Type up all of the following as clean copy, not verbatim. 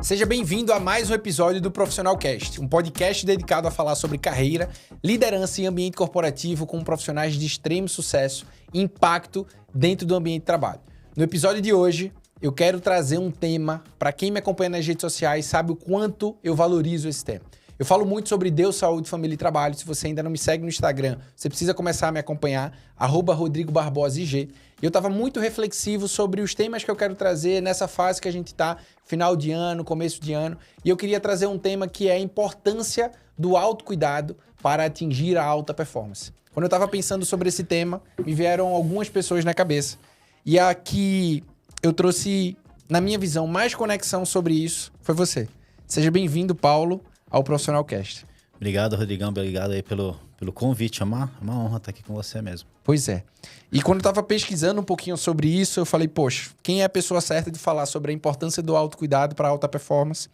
Seja bem-vindo a mais um episódio do Profissional Cast, um podcast dedicado a falar sobre carreira, liderança e ambiente corporativo com profissionais de extremo sucesso e impacto dentro do ambiente de trabalho. No episódio de hoje, eu quero trazer um tema, para quem me acompanha nas redes sociais sabe o quanto eu valorizo esse tema. Eu falo muito sobre Deus, saúde, família e trabalho. Se você ainda não me segue no Instagram, você precisa começar a me acompanhar, @RodrigoBarbosIG. Eu estava muito reflexivo sobre os temas que eu quero trazer nessa fase que a gente está, final de ano, começo de ano. E eu queria trazer um tema que é a importância do autocuidado para atingir a alta performance. Quando eu estava pensando sobre esse tema, me vieram algumas pessoas na cabeça. E a que eu trouxe, na minha visão, mais conexão sobre isso foi você. Seja bem-vindo, Paulo, ao Profissional Cast. Obrigado, Rodrigão. Obrigado aí pelo convite. É uma honra estar aqui com você mesmo. Pois é. E quando eu estava pesquisando um pouquinho sobre isso, eu falei, poxa, quem é a pessoa certa de falar sobre a importância do autocuidado para a alta performance?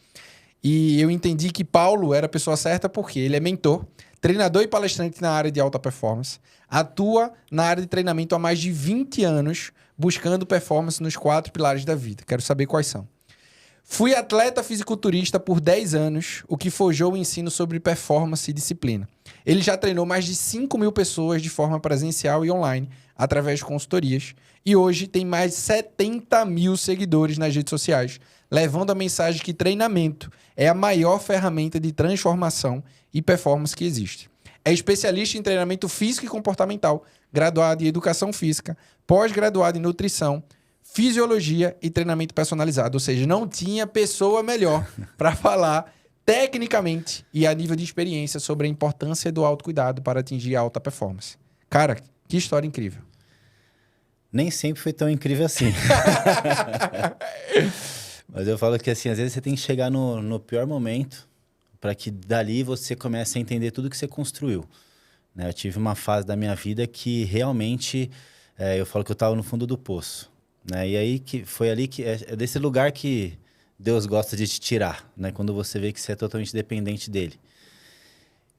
E eu entendi que Paulo era a pessoa certa porque ele é mentor, treinador e palestrante na área de alta performance, atua na área de treinamento há mais de 20 anos, buscando performance nos 4 pilares da vida. Quero saber quais são. Fui atleta fisiculturista por 10 anos, o que forjou o ensino sobre performance e disciplina. Ele já treinou mais de 5.000 pessoas de forma presencial e online, através de consultorias, e hoje tem mais de 70.000 seguidores nas redes sociais, levando a mensagem que treinamento é a maior ferramenta de transformação e performance que existe. É especialista em treinamento físico e comportamental, graduado em educação física, pós-graduado em nutrição, fisiologia e treinamento personalizado. Ou seja, não tinha pessoa melhor para falar tecnicamente e a nível de experiência sobre a importância do autocuidado para atingir a alta performance. Cara, que história incrível. Nem sempre foi tão incrível assim. Mas eu falo que assim, às vezes você tem que chegar no pior momento para que dali você comece a entender tudo que você construiu. Né? Eu tive uma fase da minha vida que realmente, eu falo que eu estava no fundo do poço. Né? E aí que foi ali que é desse lugar que Deus gosta de te tirar, né? Quando você vê que você é totalmente dependente dele.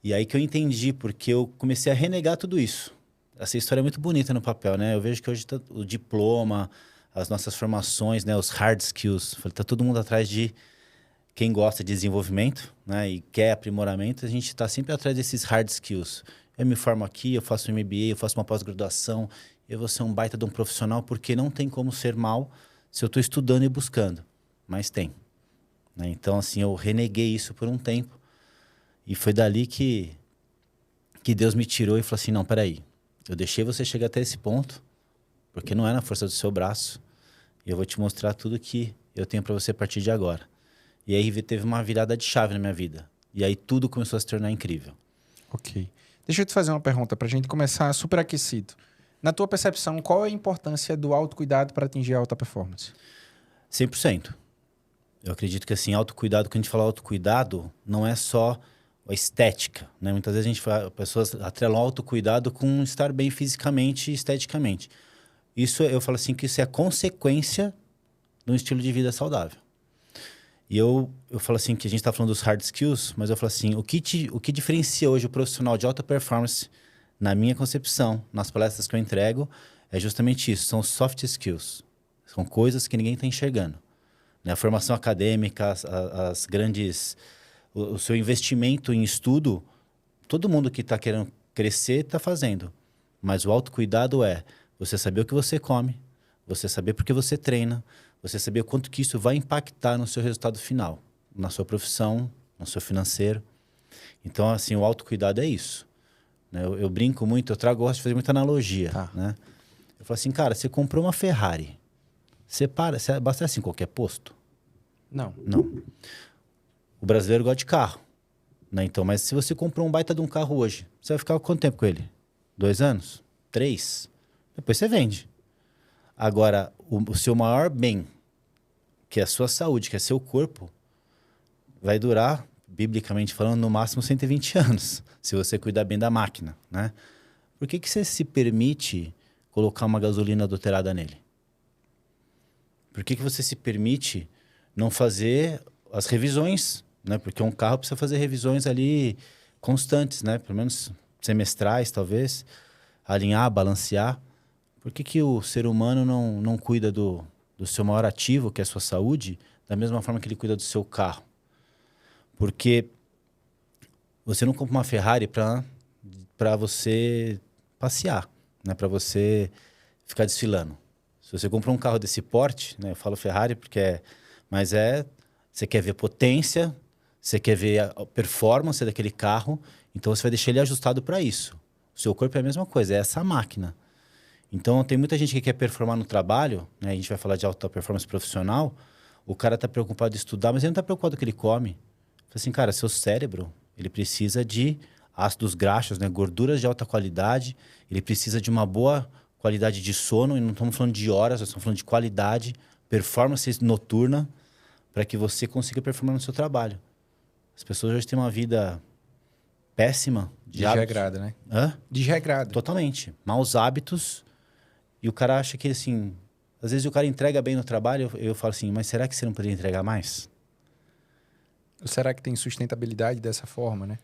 E aí que eu entendi, porque eu comecei a renegar tudo isso. Essa história é muito bonita no papel, né? Eu vejo que hoje tá o diploma, as nossas formações, né? Os hard skills, tá todo mundo atrás de quem gosta de desenvolvimento, né? E quer aprimoramento, a gente está sempre atrás desses hard skills. Eu me formo aqui, eu faço um MBA, eu faço uma pós-graduação, eu vou ser um baita de um profissional, porque não tem como ser mal se eu estou estudando e buscando. Mas tem. Né? Então, assim, eu reneguei isso por um tempo. E foi dali que Deus me tirou e falou assim, não, peraí. Eu deixei você chegar até esse ponto, porque não é na força do seu braço. E eu vou te mostrar tudo que eu tenho para você a partir de agora. E aí teve uma virada de chave na minha vida. E aí tudo começou a se tornar incrível. Ok. Deixa eu te fazer uma pergunta para a gente começar super aquecido. Na tua percepção, qual é a importância do autocuidado para atingir a alta performance? 100%. Eu acredito que, assim, autocuidado, quando a gente fala autocuidado, não é só a estética, né? Muitas vezes pessoas atrelam autocuidado com estar bem fisicamente e esteticamente. Isso, eu falo assim, que isso é consequência de um estilo de vida saudável. E eu falo assim, que a gente está falando dos hard skills, mas eu falo assim, o que diferencia hoje o profissional de alta performance, na minha concepção, nas palestras que eu entrego, é justamente isso, são soft skills. São coisas que ninguém está enxergando. Né? A formação acadêmica, as grandes... O seu investimento em estudo, todo mundo que está querendo crescer está fazendo. Mas o autocuidado é você saber o que você come, você saber por que você treina, você saber o quanto que isso vai impactar no seu resultado final, na sua profissão, no seu financeiro. Então, assim, o autocuidado é isso. Né? Eu brinco muito, gosto de fazer muita analogia. Tá. Né? Eu falo assim, cara, você comprou uma Ferrari, você abastece em qualquer posto? Não. Não. O brasileiro gosta de carro. Né? Então, mas se você comprou um baita de um carro hoje, você vai ficar quanto tempo com ele? 2 anos? 3? Depois você vende. Agora, o seu maior bem, que é a sua saúde, que é seu corpo, vai durar, biblicamente falando, no máximo 120 anos, se você cuidar bem da máquina. Né? Por que você se permite colocar uma gasolina adulterada nele? Por que você se permite não fazer as revisões? Né? Porque um carro precisa fazer revisões ali constantes, né? Pelo menos semestrais, talvez. Alinhar, balancear. Por que que o ser humano não cuida do seu maior ativo, que é a sua saúde, da mesma forma que ele cuida do seu carro? Porque você não compra uma Ferrari para você passear, né? Para você ficar desfilando. Se você compra um carro desse porte, né? Eu falo Ferrari mas você quer ver potência, você quer ver a performance daquele carro, então você vai deixar ele ajustado para isso. O seu corpo é a mesma coisa, é essa máquina. Então tem muita gente que quer performar no trabalho, né? A gente vai falar de alta performance profissional, o cara está preocupado em estudar, mas ele não está preocupado com o que ele come. Fala assim, cara, seu cérebro, ele precisa de ácidos graxos, né? Gorduras de alta qualidade, ele precisa de uma boa qualidade de sono, e não estamos falando de horas, nós estamos falando de qualidade, performance noturna, para que você consiga performar no seu trabalho. As pessoas hoje têm uma vida péssima. Desregrada, né? Hã? Desregrada. Totalmente. Maus hábitos. E o cara acha que, assim... Às vezes o cara entrega bem no trabalho, eu falo assim, mas será que você não poderia entregar mais? Ou será que tem sustentabilidade dessa forma, né?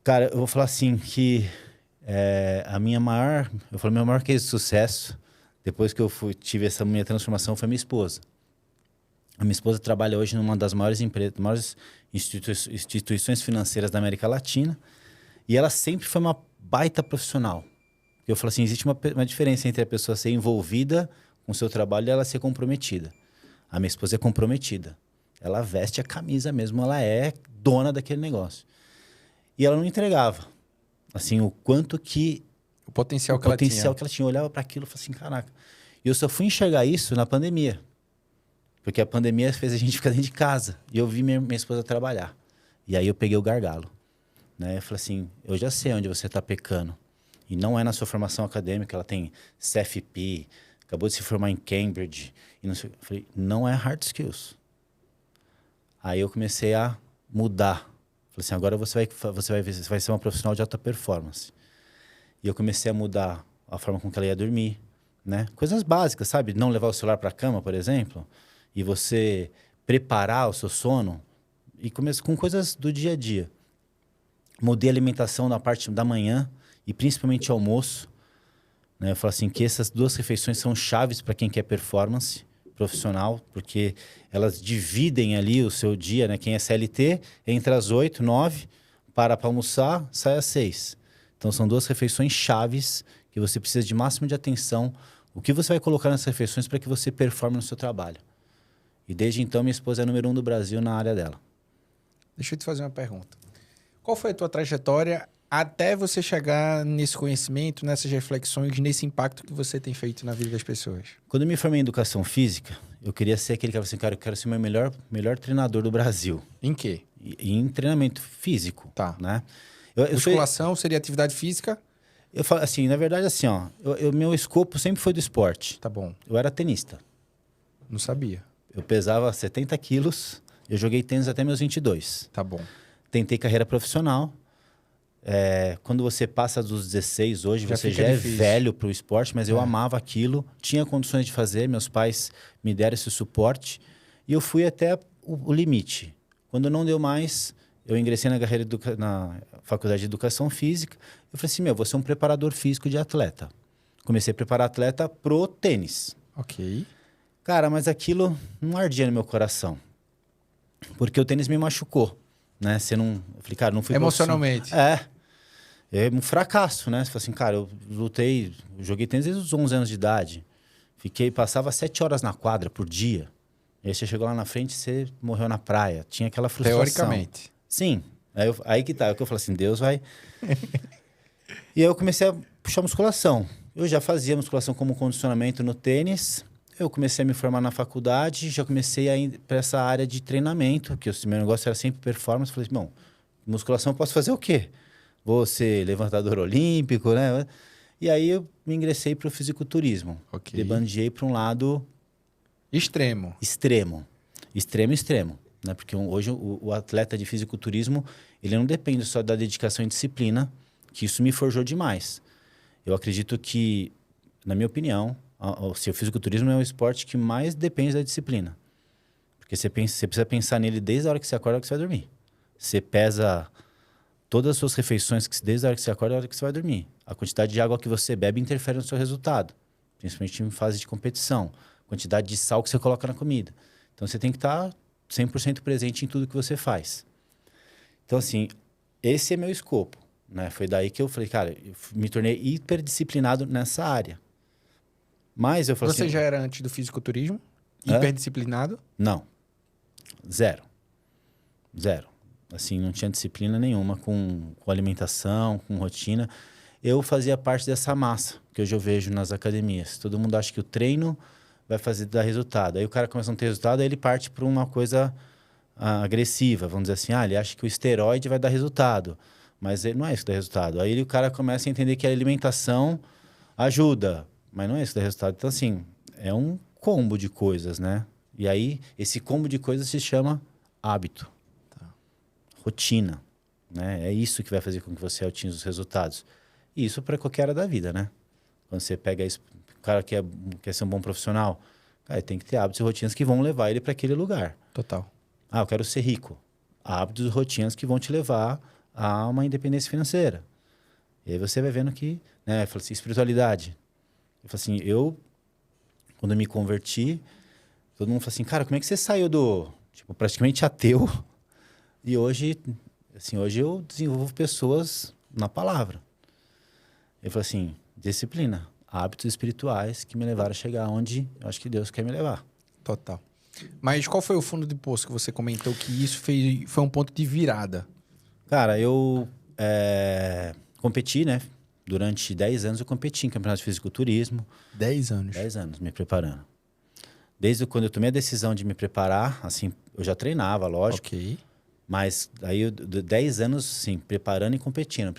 Cara, eu vou falar assim, que meu maior case de sucesso, depois que eu tive essa minha transformação, foi minha esposa. A minha esposa trabalha hoje numa das maiores empresas, maiores instituições financeiras da América Latina, e ela sempre foi uma baita profissional. Eu falo assim, existe uma diferença entre a pessoa ser envolvida com o seu trabalho e ela ser comprometida. A minha esposa é comprometida. Ela veste a camisa mesmo, ela é dona daquele negócio. E ela não entregava. Assim, o quanto que... O potencial que ela tinha. Eu olhava para aquilo e falava assim, caraca. E eu só fui enxergar isso na pandemia. Porque a pandemia fez a gente ficar dentro de casa. E eu vi minha esposa trabalhar. E aí eu peguei o gargalo. Né? Eu falei assim, eu já sei onde você está pecando. E não é na sua formação acadêmica. Ela tem CFP, acabou de se formar em Cambridge. E não sei, eu falei, não é hard skills. Aí eu comecei a mudar. Falei assim, agora você vai ser uma profissional de alta performance. E eu comecei a mudar a forma com que ela ia dormir. Né? Coisas básicas, sabe? Não levar o celular para a cama, por exemplo. E você preparar o seu sono. E começo com coisas do dia a dia. Mudei a alimentação na parte da manhã. E principalmente almoço. Né? Eu falo assim, que essas duas refeições são chaves para quem quer performance profissional, porque elas dividem ali o seu dia, né? Quem é CLT, entra às 8, 9, para almoçar, sai às 6. Então, são duas refeições chaves que você precisa de máximo de atenção. O que você vai colocar nessas refeições para que você performe no seu trabalho? E desde então, minha esposa é a número 1 do Brasil na área dela. Deixa eu te fazer uma pergunta. Qual foi a tua trajetória até você chegar nesse conhecimento, nessas reflexões, nesse impacto que você tem feito na vida das pessoas? Quando eu me formei em educação física, eu queria ser aquele cara assim, cara, eu quero ser o melhor treinador do Brasil. Em quê? Em treinamento físico. Tá. Né? Musculação seria atividade física? Eu falo assim, na verdade, assim, ó, meu escopo sempre foi do esporte. Tá bom. Eu era tenista. Não sabia. Eu pesava 70 quilos, eu joguei tênis até meus 22. Tá bom. Tentei carreira profissional. Quando você passa dos 16 hoje, você já é velho para o esporte, mas eu amava aquilo, tinha condições de fazer, meus pais me deram esse suporte e eu fui até o limite. Quando não deu mais, eu ingressei na faculdade de educação física. Eu falei assim, vou ser um preparador físico de atleta. Comecei a preparar atleta pro tênis. Ok. Cara, mas aquilo não ardia no meu coração, porque o tênis me machucou. Né? Eu falei, cara, não fui emocionalmente. É um fracasso, né? Você fala assim, cara, eu joguei tênis desde os 11 anos de idade. Passava 7 horas na quadra por dia. E aí você chegou lá na frente, você morreu na praia. Tinha aquela frustração. Teoricamente. Sim. Aí que tá. É o que eu falo assim, Deus vai... E aí eu comecei a puxar musculação. Eu já fazia musculação como condicionamento no tênis. Eu comecei a me formar na faculdade, já comecei a ir para essa área de treinamento, que o meu negócio era sempre performance. Falei, bom, musculação eu posso fazer o quê? Vou ser levantador olímpico, né? E aí eu me ingressei para o fisiculturismo. Ok. Debandiei para um lado... Extremo. Extremo. Né? Porque hoje o atleta de fisiculturismo, ele não depende só da dedicação e disciplina, que isso me forjou demais. Eu acredito que, na minha opinião... O fisiculturismo é o esporte que mais depende da disciplina. Porque você precisa pensar nele desde a hora que você acorda, a hora que você vai dormir. Você pesa todas as suas refeições desde a hora que você acorda, a hora que você vai dormir. A quantidade de água que você bebe interfere no seu resultado. principalmente em fase de competição. Quantidade de sal que você coloca na comida. Então, você tem que estar 100% presente em tudo que você faz. Então, assim, esse é meu escopo, né? Foi daí que eu falei, cara, eu me tornei hiperdisciplinado nessa área. Mas eu falei Você assim... já era antes do fisiculturismo? Hã? Hiperdisciplinado? Não. Zero. Zero. Assim, não tinha disciplina nenhuma com alimentação, com rotina. Eu fazia parte dessa massa que hoje eu vejo nas academias. Todo mundo acha que o treino vai dar resultado. Aí o cara começa a não ter resultado, aí ele parte para uma coisa agressiva. Vamos dizer assim, ele acha que o esteroide vai dar resultado. Mas não é isso que dá resultado. Aí o cara começa a entender que a alimentação ajuda, mas não é isso que dá resultado. Então, assim, é um combo de coisas, né? E aí, esse combo de coisas se chama hábito. Rotina, né? É isso que vai fazer com que você atinja os resultados. E isso para qualquer área da vida, né? Quando você pega isso, o cara que quer ser um bom profissional, cara, ele tem que ter hábitos e rotinas que vão levar ele para aquele lugar. Total. Eu quero ser rico. Hábitos e rotinas que vão te levar a uma independência financeira. E aí você vai vendo que, né? Eu falo assim, espiritualidade. Eu falo assim, quando eu me converti, todo mundo fala assim, cara, como é que você saiu tipo, praticamente ateu? E hoje eu desenvolvo pessoas na palavra. Eu falo assim, disciplina, hábitos espirituais que me levaram a chegar onde eu acho que Deus quer me levar. Total. Mas qual foi o fundo de poço que você comentou que isso foi um ponto de virada? Cara, eu competi, né? Durante 10 anos eu competi em campeonato de fisiculturismo. 10 anos. 10 anos me preparando. Desde quando eu tomei a decisão de me preparar, assim, eu já treinava, lógico. Ok. Mas aí, 10 anos, sim, preparando e competindo.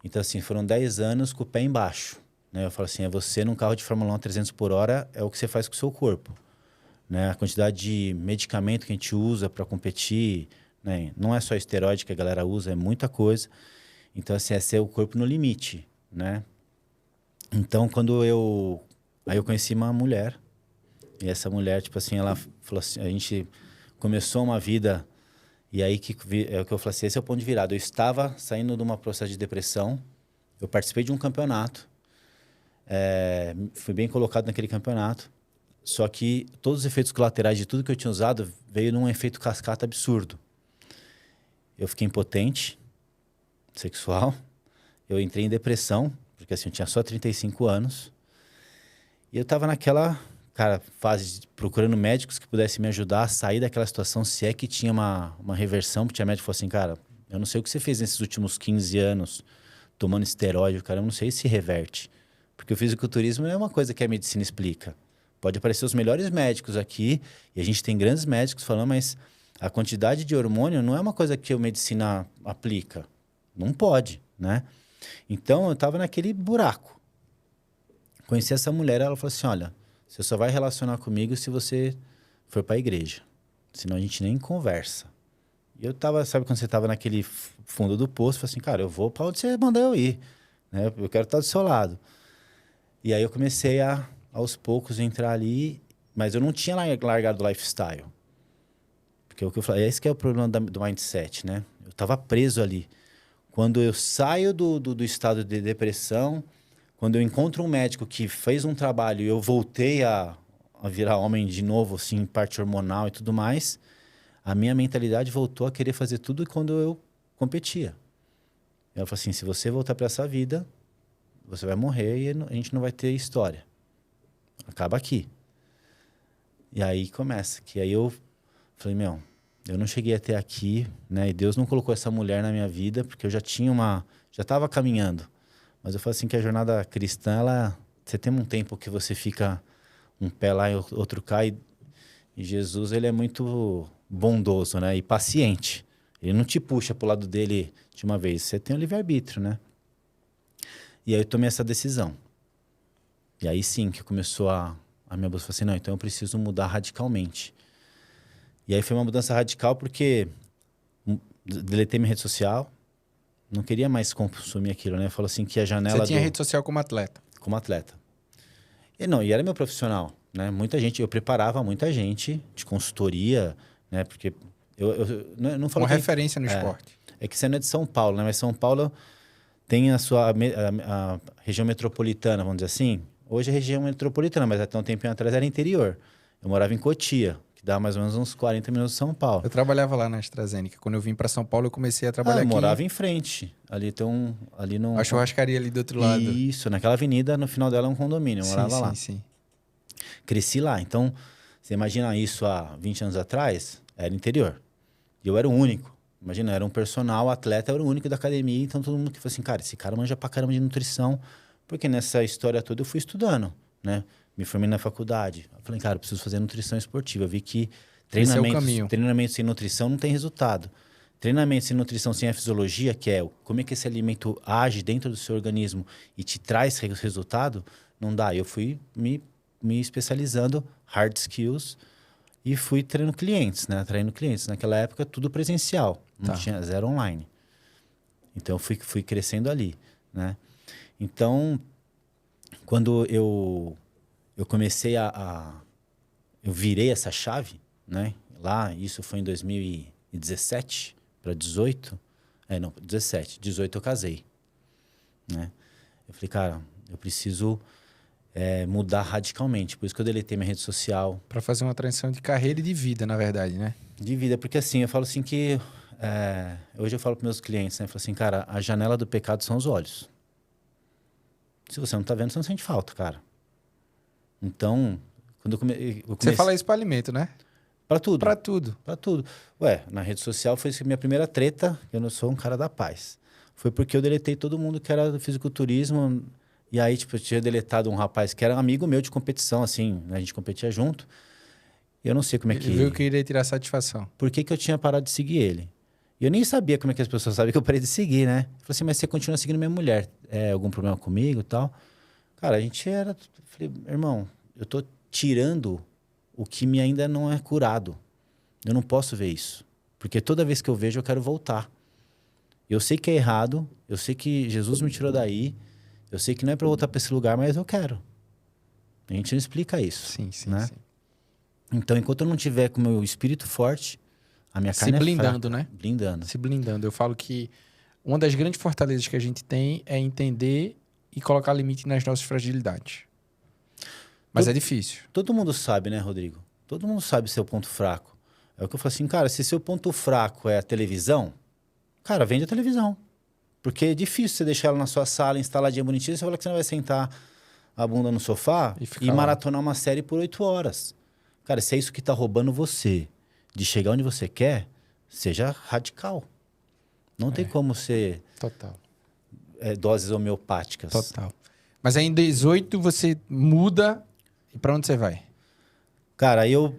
Então, assim, foram 10 anos com o pé embaixo. Né? Eu falo assim, você num carro de Fórmula 1 a 300 por hora é o que você faz com o seu corpo. Né? A quantidade de medicamento que a gente usa para competir, né? Não é só esteroide que a galera usa, é muita coisa. Então, assim, é ser o corpo no limite, né? Então, aí eu conheci uma mulher. E essa mulher, tipo assim, ela falou assim, a gente começou uma vida, e aí é o que eu falei assim, esse é o ponto de virada. Eu estava saindo de uma processo de depressão, eu participei de um campeonato, fui bem colocado naquele campeonato, só que todos os efeitos colaterais de tudo que eu tinha usado veio num efeito cascata absurdo. Eu fiquei impotente, sexual, eu entrei em depressão, porque assim, eu tinha só 35 anos, e eu estava naquela... Cara, fase procurando médicos que pudessem me ajudar a sair daquela situação, se é que tinha uma reversão, porque tinha médico que falou assim, cara, eu não sei o que você fez nesses últimos 15 anos tomando esteroide, cara, eu não sei se reverte. Porque o fisiculturismo não é uma coisa que a medicina explica. Pode aparecer os melhores médicos aqui, e a gente tem grandes médicos falando, mas a quantidade de hormônio não é uma coisa que a medicina aplica. Não pode, né? Então, eu estava naquele buraco. Conheci essa mulher, ela falou assim, olha... Você só vai relacionar comigo se você for para a igreja. Senão a gente nem conversa. E eu tava, sabe quando você tava naquele fundo do poço, eu falei assim, cara, eu vou para onde você mandar eu ir. Né? Eu quero estar do seu lado. E aí eu comecei aos poucos, entrar ali, mas eu não tinha largado o lifestyle. Porque o que eu falei, esse que é o problema do mindset, né? Eu tava preso ali. Quando eu saio do estado de depressão... Quando eu encontro um médico que fez um trabalho e eu voltei a virar homem de novo, assim, parte hormonal e tudo mais, a minha mentalidade voltou a querer fazer tudo quando eu competia. Ela falou assim, se você voltar para essa vida, você vai morrer e a gente não vai ter história. Acaba aqui. E aí começa. Que aí eu falei, eu não cheguei até aqui, né? E Deus não colocou essa mulher na minha vida, porque eu já estava caminhando. Mas eu falo assim que a jornada cristã, você tem um tempo que você fica um pé lá e outro cá, e Jesus, ele é muito bondoso, né? E paciente. Ele não te puxa pro lado dele de uma vez. Você tem o livre-arbítrio, né? E aí eu tomei essa decisão. E aí sim que começou a minha busca. Eu falei assim, não, então eu preciso mudar radicalmente. E aí foi uma mudança radical porque deletei minha rede social. Não queria mais consumir aquilo, né? Falou assim que a janela... Você tinha rede social como atleta? Como atleta. E era meu profissional, né? Eu preparava muita gente de consultoria, né? Porque eu não falo... Uma referência no esporte. É que você não é de São Paulo, né? Mas São Paulo tem a região metropolitana, vamos dizer assim. Hoje é região metropolitana, mas até um tempinho atrás era interior. Eu morava em Cotia, que dá mais ou menos uns 40 minutos de São Paulo. Eu trabalhava lá na AstraZeneca. Quando eu vim para São Paulo, eu comecei a trabalhar Eu aqui. morava em frente. Ali tem ali no... A churrascaria ali do outro lado. Isso, naquela avenida, no final dela é um condomínio. Eu morava lá. Sim. Cresci lá. Então, você imagina isso há 20 anos atrás, era interior. E eu era o único. Imagina, eu era um personal, atleta, eu era o único da academia. Então, todo mundo que falou assim, cara, esse cara manja pra caramba de nutrição. Porque nessa história toda eu fui estudando, né? Me formei na faculdade. Eu falei, cara, eu preciso fazer nutrição esportiva. Eu vi que treinamento sem nutrição não tem resultado. Treinamento sem nutrição, sem a fisiologia, que é como é que esse alimento age dentro do seu organismo e te traz resultado, não dá. Eu fui me especializando hard skills e fui treinando clientes, né? Treinando clientes. Naquela época, tudo presencial. Não tinha zero online. Então, eu fui crescendo ali, né? Então, quando eu comecei eu virei essa chave, né? Lá, isso foi em 2017 para 18. Não, 17. 18 eu casei, né? Eu falei, cara, eu preciso mudar radicalmente. Por isso que eu deletei minha rede social. Para fazer uma transição de carreira e de vida, na verdade, né? De vida, porque assim, eu falo assim que... hoje eu falo para meus clientes, né? Eu falo assim, cara, a janela do pecado são os olhos. Se você não tá vendo, você não sente falta, cara. Então, quando eu comecei... Você fala isso para alimento, né? Para tudo. Para tudo. Para tudo. Ué, na rede social foi minha primeira treta. Eu não sou um cara da paz. Foi porque eu deletei todo mundo que era do fisiculturismo. E aí, tipo, eu tinha deletado um rapaz que era amigo meu de competição, assim, né? A gente competia junto. E eu não sei como é que... Ele viu que iria tirar satisfação. Por que eu tinha parado de seguir ele? E eu nem sabia como é que as pessoas sabem que eu parei de seguir, né? Eu falei assim, mas você continua seguindo minha mulher. Algum problema comigo e tal? Cara, a gente era... Falei, irmão, eu tô tirando o que me ainda não é curado. Eu não posso ver isso. Porque toda vez que eu vejo, eu quero voltar. Eu sei que é errado. Eu sei que Jesus me tirou daí. Eu sei que não é para voltar para esse lugar, mas eu quero. A gente não explica isso. Sim, né? sim. Então, enquanto eu não tiver com o meu espírito forte, a minha carne se blindando, é fraca, né? Blindando. Se blindando. Eu falo que uma das grandes fortalezas que a gente tem é entender e colocar limite nas nossas fragilidades. Mas é difícil. Todo mundo sabe, né, Rodrigo? Todo mundo sabe seu ponto fraco. É o que eu falo assim, cara, se seu ponto fraco é a televisão, cara, vende a televisão. Porque é difícil você deixar ela na sua sala, instaladinha bonitinha, você fala que você não vai sentar a bunda no sofá e maratonar uma série por 8 horas. Cara, se é isso que tá roubando você de chegar onde você quer, seja radical. Não tem como ser... Total. Doses homeopáticas. Total. Mas aí em 18 você muda e para onde você vai? Cara, eu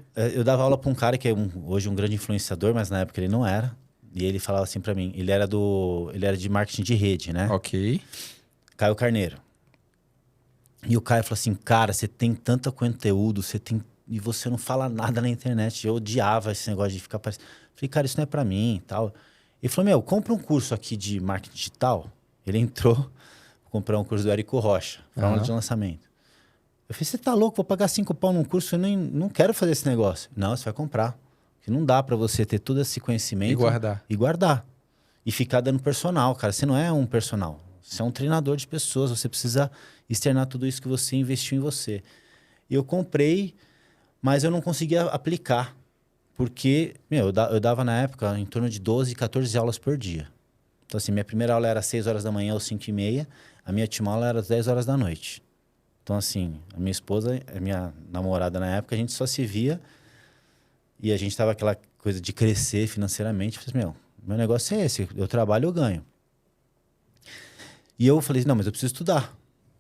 dava aula para um cara que é hoje um grande influenciador, mas na época ele não era. E ele falava assim para mim, ele era de marketing de rede, né? Ok. Caio Carneiro. E o Caio falou assim, cara, você tem tanto conteúdo, e você não fala nada na internet. Eu odiava esse negócio de ficar aparecendo. Falei, cara, isso não é para mim e tal. Ele falou, compra um curso aqui de marketing digital. Ele entrou, comprou um curso do Érico Rocha, falando de lançamento. Eu falei, você tá louco? Vou pagar 5 pau num curso, eu não quero fazer esse negócio. Não, você vai comprar. Porque não dá para você ter todo esse conhecimento... E guardar. E ficar dando personal, cara. Você não é um personal. Você é um treinador de pessoas. Você precisa externar tudo isso que você investiu em você. E eu comprei, mas eu não conseguia aplicar. Porque, eu dava na época em torno de 12, 14 aulas por dia. Então, assim, minha primeira aula era às 6 horas da manhã ou 5h30. A minha última aula era às 10 horas da noite. Então, assim, a minha esposa, a minha namorada na época, a gente só se via e a gente tava aquela coisa de crescer financeiramente. Eu falei, meu negócio é esse, eu trabalho, eu ganho. E eu falei, não, mas eu preciso estudar.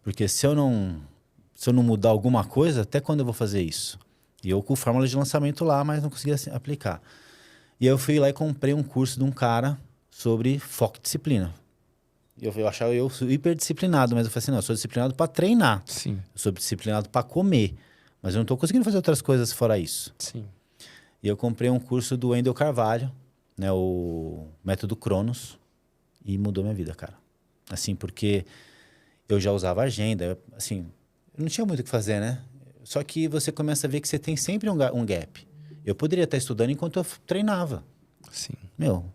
Porque se eu não mudar alguma coisa, até quando eu vou fazer isso? E eu com fórmula de lançamento lá, mas não conseguia aplicar. E eu fui lá e comprei um curso de um cara sobre foco e disciplina. Eu achava eu hiper disciplinado, mas eu falei assim, não, eu sou disciplinado para treinar. Sim. Eu sou disciplinado para comer, mas eu não estou conseguindo fazer outras coisas fora isso. Sim. E eu comprei um curso do Wendel Carvalho, né, o Método Cronos, e mudou minha vida, cara. Assim, porque eu já usava agenda, assim, eu não tinha muito o que fazer, né? Só que você começa a ver que você tem sempre um gap. Eu poderia estar estudando enquanto eu treinava. Sim.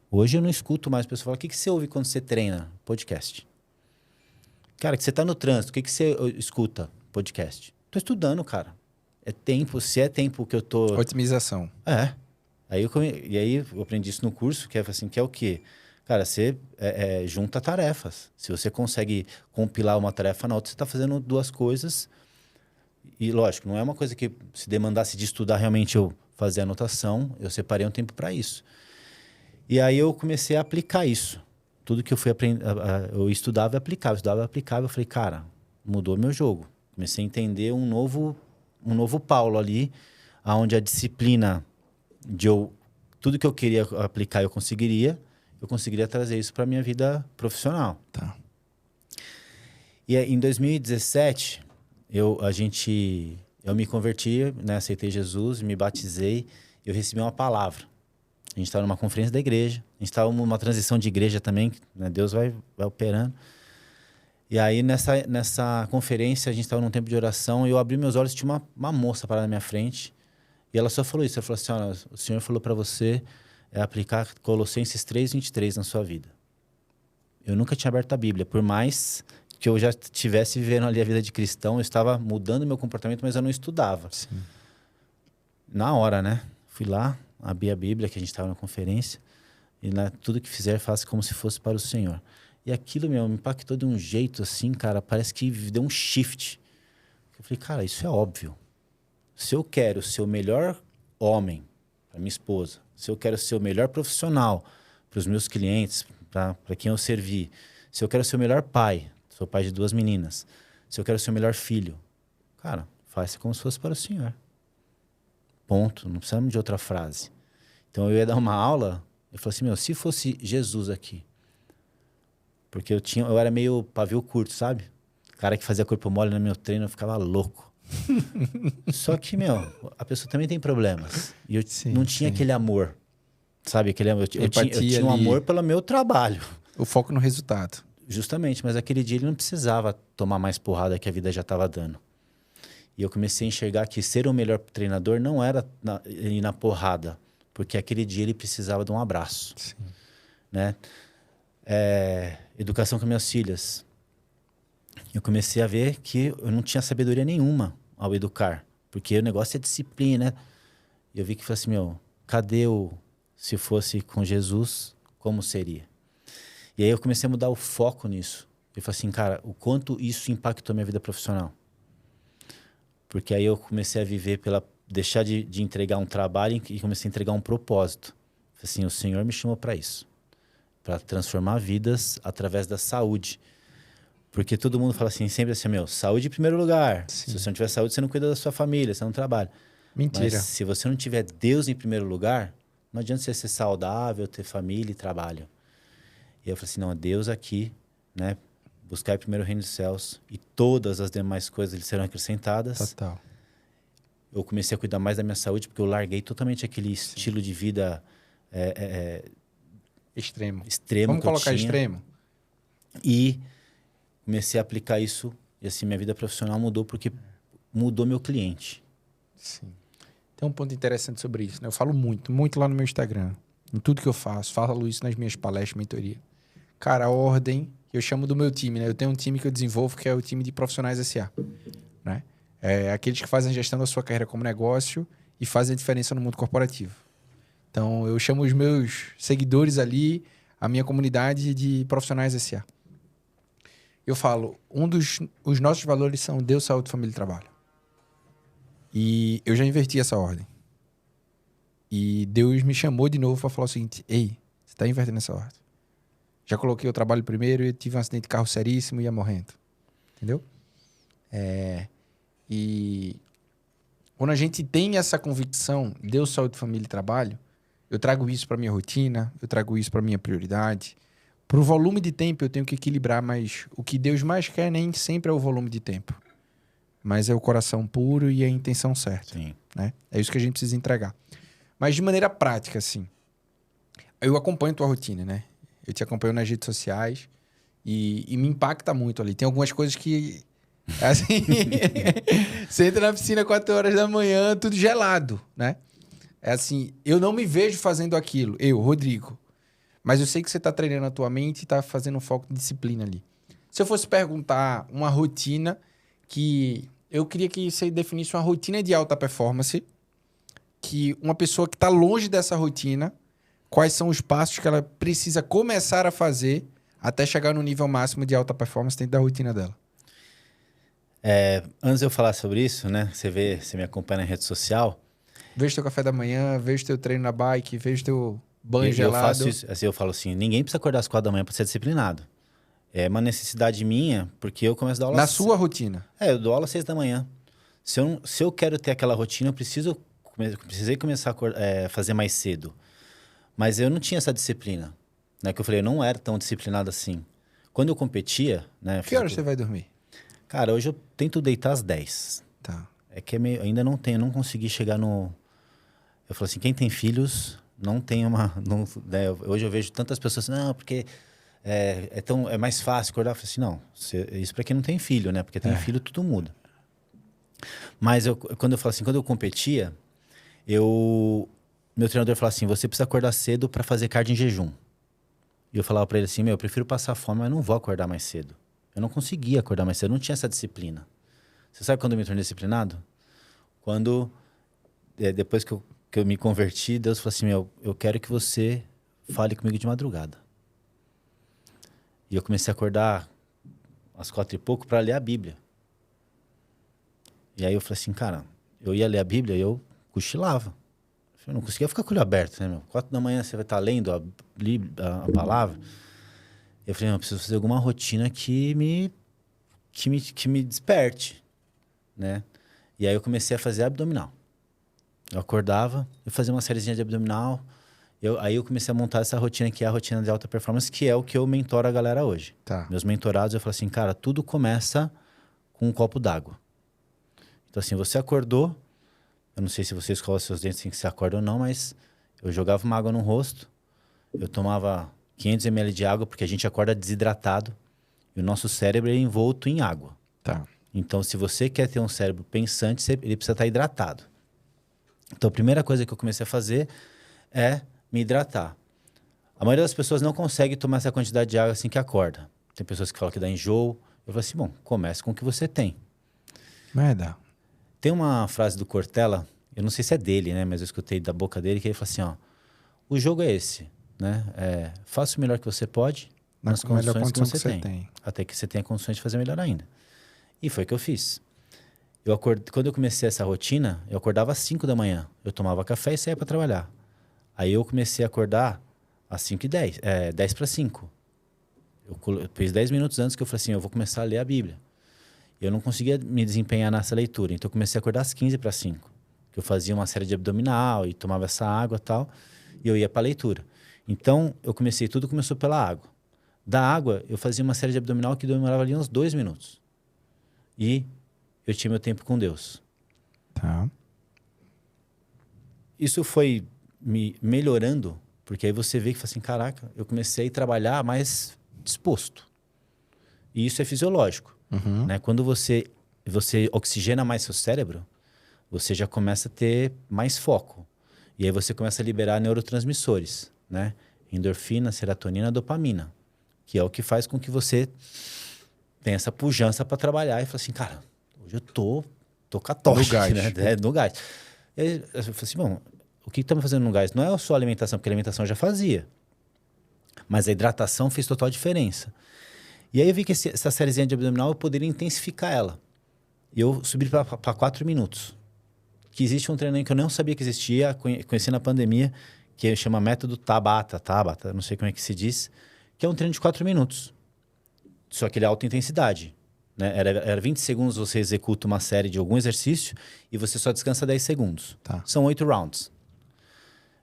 Hoje eu não escuto mais pessoas falar, o que você ouve quando você treina? Podcast. Cara, que você tá no trânsito, o que você escuta? podcast. Tô estudando, cara. É tempo, se é tempo que eu tô... Otimização. E aí eu aprendi isso no curso, que é assim, que é o quê? Cara, você junta tarefas. Se você consegue compilar uma tarefa na outra, você está fazendo duas coisas. E, lógico, não é uma coisa que se demandasse de estudar realmente eu fazer anotação, eu separei um tempo para isso. E aí eu comecei a aplicar isso. Tudo que eu fui aprender, eu estudava e aplicava, Eu falei, cara, mudou meu jogo. Comecei a entender um novo Paulo ali, onde a disciplina tudo que eu queria aplicar eu conseguiria trazer isso para minha vida profissional. Tá. E aí, em 2017, eu me converti, né, aceitei Jesus, me batizei, eu recebi uma palavra. A gente estava numa conferência da igreja, a gente estava numa transição de igreja também, né, Deus vai operando. E aí, nessa conferência, a gente estava num tempo de oração, e eu abri meus olhos e tinha uma moça parada na minha frente, e ela só falou isso, ela falou assim, olha, o Senhor falou para você aplicar Colossenses 3:23 na sua vida. Eu nunca tinha aberto a Bíblia, por mais que eu já estivesse vivendo ali a vida de cristão, eu estava mudando meu comportamento, mas eu não estudava. Sim. Na hora, né? Fui lá, abri a Bíblia, que a gente estava na conferência, e tudo que fizer, faça como se fosse para o Senhor. E aquilo, me impactou de um jeito assim, cara, parece que deu um shift. Eu falei, cara, isso é óbvio. Se eu quero ser o melhor homem para minha esposa, se eu quero ser o melhor profissional para os meus clientes, para quem eu servi, se eu quero ser o melhor pai, sou pai de 2 meninas, se eu quero ser o melhor filho, cara, faça como se fosse para o Senhor. Ponto. Não precisamos de outra frase. Então eu ia dar uma aula, eu falei assim, se fosse Jesus aqui, porque eu era meio pavio curto, sabe? O cara que fazia corpo mole no meu treino, eu ficava louco. Só que, a pessoa também tem problemas. E eu não tinha aquele amor, sabe? Eu tinha um amor pelo meu trabalho. O foco no resultado. Justamente, mas aquele dia ele não precisava tomar mais porrada que a vida já estava dando. E eu comecei a enxergar que ser o melhor treinador não era ir na porrada, porque aquele dia ele precisava de um abraço. Sim. Né? Educação com minhas filhas. Eu comecei a ver que eu não tinha sabedoria nenhuma ao educar, porque o negócio é disciplina, né? E eu vi que falei assim, cadê se fosse com Jesus, como seria? E aí eu comecei a mudar o foco nisso. Eu falei assim, cara, o quanto isso impactou minha vida profissional. Porque aí eu comecei a viver deixar de entregar um trabalho e comecei a entregar um propósito. Falei assim, o Senhor me chamou para isso. Para transformar vidas através da saúde. Porque todo mundo fala assim, sempre assim, saúde em primeiro lugar. Sim. Se você não tiver saúde, você não cuida da sua família, você não trabalha. Mentira. Mas se você não tiver Deus em primeiro lugar, não adianta você ser saudável, ter família e trabalho. E eu falei assim, não, Deus aqui, né? Buscar primeiro o reino dos céus e todas as demais coisas lhe serão acrescentadas. Total. Eu comecei a cuidar mais da minha saúde porque eu larguei totalmente aquele estilo de vida extremo. Vamos colocar extremo. E comecei a aplicar isso e assim minha vida profissional mudou porque mudou meu cliente. Sim. Tem um ponto interessante sobre isso, né? Eu falo muito lá no meu Instagram, em tudo que eu faço, falo isso nas minhas palestras, mentoria. Cara, a ordem, eu chamo do meu time, né? Eu tenho um time que eu desenvolvo que é o time de profissionais SA, né? Aqueles que fazem a gestão da sua carreira como negócio e fazem a diferença no mundo corporativo. Então, eu chamo os meus seguidores ali, a minha comunidade de profissionais SA. Eu falo, os nossos valores são Deus, saúde, família e trabalho. E eu já inverti essa ordem. E Deus me chamou de novo para falar o seguinte, ei, você está invertendo essa ordem. Já coloquei o trabalho primeiro e tive um acidente de carro seríssimo e ia morrendo. Entendeu? E quando a gente tem essa convicção, Deus, saúde, família e trabalho, eu trago isso para minha rotina, eu trago isso para minha prioridade. Para o volume de tempo eu tenho que equilibrar, mas o que Deus mais quer nem sempre é o volume de tempo. Mas é o coração puro e a intenção certa. Sim. Né? É isso que a gente precisa entregar. Mas de maneira prática, assim. Eu acompanho tua rotina, né? Eu te acompanho nas redes sociais e me impacta muito ali. Tem algumas coisas que... Assim, você entra na piscina 4 horas da manhã, tudo gelado, né? É assim, eu não me vejo fazendo aquilo. Eu, Rodrigo. Mas eu sei que você está treinando a tua mente e está fazendo um foco de disciplina ali. Se eu fosse perguntar uma rotina que... eu queria que você definisse uma rotina de alta performance, que uma pessoa que está longe dessa rotina, quais são os passos que ela precisa começar a fazer até chegar no nível máximo de alta performance dentro da rotina dela. Antes de eu falar sobre isso, né? Você me acompanha na rede social. Vejo teu café da manhã, vejo teu treino na bike, vejo teu banho gelado. Eu faço isso, assim, eu falo assim, ninguém precisa acordar às 4 da manhã para ser disciplinado. É uma necessidade minha, porque eu começo a dar aula... Na sua rotina? Eu dou aula às 6 da manhã. Se eu quero ter aquela rotina, eu precisei começar a fazer mais cedo. Mas eu não tinha essa disciplina. Né? Que eu falei, eu não era tão disciplinado assim. Quando eu competia... Né, que horas você vai dormir? Cara, hoje eu tento deitar às 10. Tá. É que ainda não tenho, não consegui chegar no... Eu falo assim, quem tem filhos não tem uma... Não, né, hoje eu vejo tantas pessoas assim, não, porque é mais fácil acordar. Eu falo assim, não, isso para quem não tem filho, né? Porque tem filho, tudo muda. Mas quando eu falo assim, quando eu competia, meu treinador falava assim, você precisa acordar cedo para fazer cardio em jejum. E eu falava para ele assim, eu prefiro passar fome, mas não vou acordar mais cedo. Eu não conseguia acordar mais cedo, eu não tinha essa disciplina. Você sabe quando eu me tornei disciplinado? Quando, depois que eu me converti, Deus falou assim, eu quero que você fale comigo de madrugada. E eu comecei a acordar às 4 e pouco para ler a Bíblia. E aí eu falei assim, cara, eu ia ler a Bíblia e eu cochilava. Eu não conseguia ficar com o olho aberto, né, 4 da manhã você vai estar lendo a palavra. Eu falei, eu preciso fazer alguma rotina que me desperte, né? E aí eu comecei a fazer abdominal. Eu acordava, eu fazia uma sériezinha de abdominal. Aí eu comecei a montar essa rotina, que é a rotina de alta performance, que é o que eu mentoro a galera hoje. Tá. Meus mentorados, eu falo assim, cara, tudo começa com um copo d'água. Então assim, você acordou, eu não sei se você escova seus dentes assim que você acorda ou não, mas eu jogava uma água no rosto, eu tomava 500 ml de água, porque a gente acorda desidratado e o nosso cérebro é envolto em água. Tá. Então, se você quer ter um cérebro pensante, ele precisa estar hidratado. Então, a primeira coisa que eu comecei a fazer é me hidratar. A maioria das pessoas não consegue tomar essa quantidade de água assim que acorda. Tem pessoas que falam que dá enjoo. Eu falo assim, bom, comece com o que você tem. Vai dar. Tem uma frase do Cortella, eu não sei se é dele, né? Mas eu escutei da boca dele, que ele fala assim, ó, o jogo é esse, né? Faça o melhor que você pode nas condições que você tem. Até que você tenha condições de fazer melhor ainda. E foi o que eu fiz. Quando eu comecei essa rotina, eu acordava às 5 da manhã. Eu tomava café e saía para trabalhar. Aí eu comecei a acordar às 5h10, 10 para 5. Eu fiz 10 minutos antes que eu falei assim, eu vou começar a ler a Bíblia. Eu não conseguia me desempenhar nessa leitura, então eu comecei a acordar às 15 para 5. Que eu fazia uma série de abdominal e tomava essa água e tal, e eu ia para a leitura. Então, tudo começou pela água. Da água, eu fazia uma série de abdominal que demorava ali uns 2 minutos. E eu tinha meu tempo com Deus. Tá. Isso foi me melhorando, porque aí você vê que fala assim, caraca, eu comecei a trabalhar mais disposto. E isso é fisiológico. Uhum. Né? Quando você oxigena mais seu cérebro, você já começa a ter mais foco. E aí você começa a liberar neurotransmissores, né? Endorfina, serotonina, dopamina, que é o que faz com que você tenha essa pujança para trabalhar e fala assim, cara, hoje eu tô com a tocha, no gás. Né? No gás. E aí eu falei assim, bom, o que estamos fazendo no gás? Não é só a alimentação, porque a alimentação eu já fazia. Mas a hidratação fez total diferença. E aí eu vi que essa sériezinha de abdominal eu poderia intensificar ela. E eu subi para 4 minutos. Que existe um treinamento que eu não sabia que existia, conheci na pandemia, que chama método Tabata, não sei como é que se diz, que é um treino de 4 minutos. Só que ele é alta intensidade. Né? Era 20 segundos você executa uma série de algum exercício e você só descansa 10 segundos. Tá. São 8 rounds.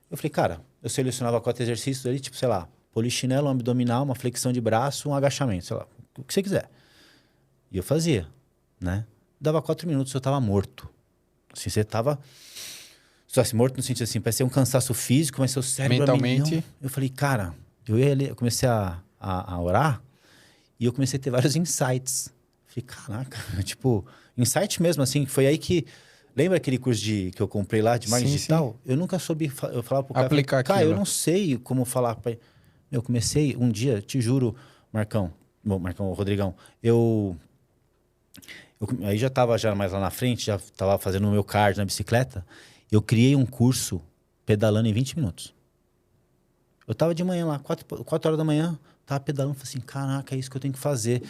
Eu falei, cara, eu selecionava 4 exercícios ali, tipo, sei lá, polichinelo, um abdominal, uma flexão de braço, um agachamento, sei lá, o que você quiser. E eu fazia, né? Dava 4 minutos, eu tava morto. Assim, você tava... Só assim, morto no sentido assim, parecia um cansaço físico, mas seu cérebro... Mentalmente... Eu falei, cara, eu comecei a orar e eu comecei a ter vários insights. Falei, caraca, tipo, insight mesmo, assim, foi aí que... Lembra aquele curso que eu comprei lá de marketing digital? Sim. Eu nunca soube... Eu falava pro cara... Aplicar aquilo. Cara, eu não sei como falar... Eu comecei um dia, te juro, Rodrigão, eu Aí já estava já mais lá na frente, já estava fazendo o meu cardio na bicicleta. Eu criei um curso pedalando em 20 minutos. Eu tava de manhã lá, 4 horas da manhã, tava pedalando, falei assim, caraca, é isso que eu tenho que fazer.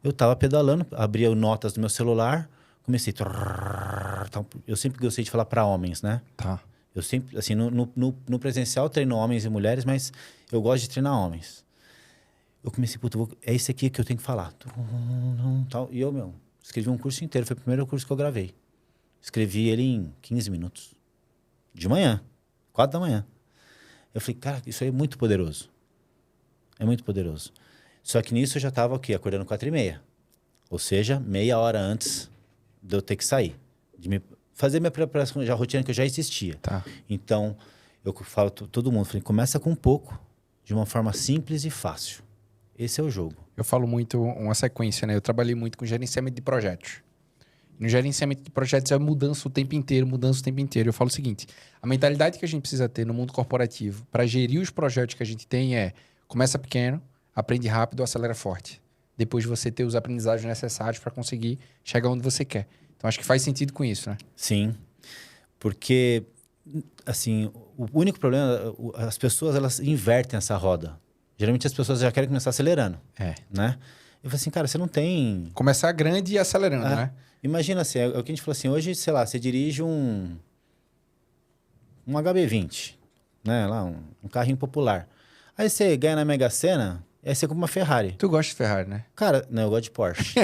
Eu tava pedalando, abria notas do meu celular, comecei... Eu sempre gostei de falar para homens, né? Tá. Eu sempre, assim, no presencial eu treino homens e mulheres, mas eu gosto de treinar homens. Eu comecei, puta, é isso aqui que eu tenho que falar. Tal. E eu, escrevi um curso inteiro, foi o primeiro curso que eu gravei. Escrevi ele em 15 minutos. De manhã, 4 da manhã. Eu falei, cara, isso aí é muito poderoso. É muito poderoso. Só que nisso eu já estava o quê? Acordando 4h30. Ou seja, meia hora antes de eu ter que sair. Fazer minha preparação, já a rotina que eu já existia. Tá. Então, eu falo todo mundo, falei, começa com um pouco, de uma forma simples e fácil. Esse é o jogo. Eu falo muito uma sequência, né? Eu trabalhei muito com gerenciamento de projetos. No gerenciamento de projetos é mudança o tempo inteiro, mudança o tempo inteiro. Eu falo o seguinte, a mentalidade que a gente precisa ter no mundo corporativo para gerir os projetos que a gente tem é começa pequeno, aprende rápido, acelera forte. Depois você ter os aprendizados necessários para conseguir chegar onde você quer. Então, acho que faz sentido com isso, né? Sim, porque, assim, o único problema, as pessoas, elas invertem essa roda. Geralmente as pessoas já querem começar acelerando, né? Eu falei assim, cara, você não tem... Começar grande e acelerando, né? Imagina assim, é o que a gente falou assim, hoje, sei lá, você dirige um HB20, né? Lá, um carrinho popular. Aí você ganha na Mega Sena, aí você compra uma Ferrari. Tu gosta de Ferrari, né? Cara, não, eu gosto de Porsche.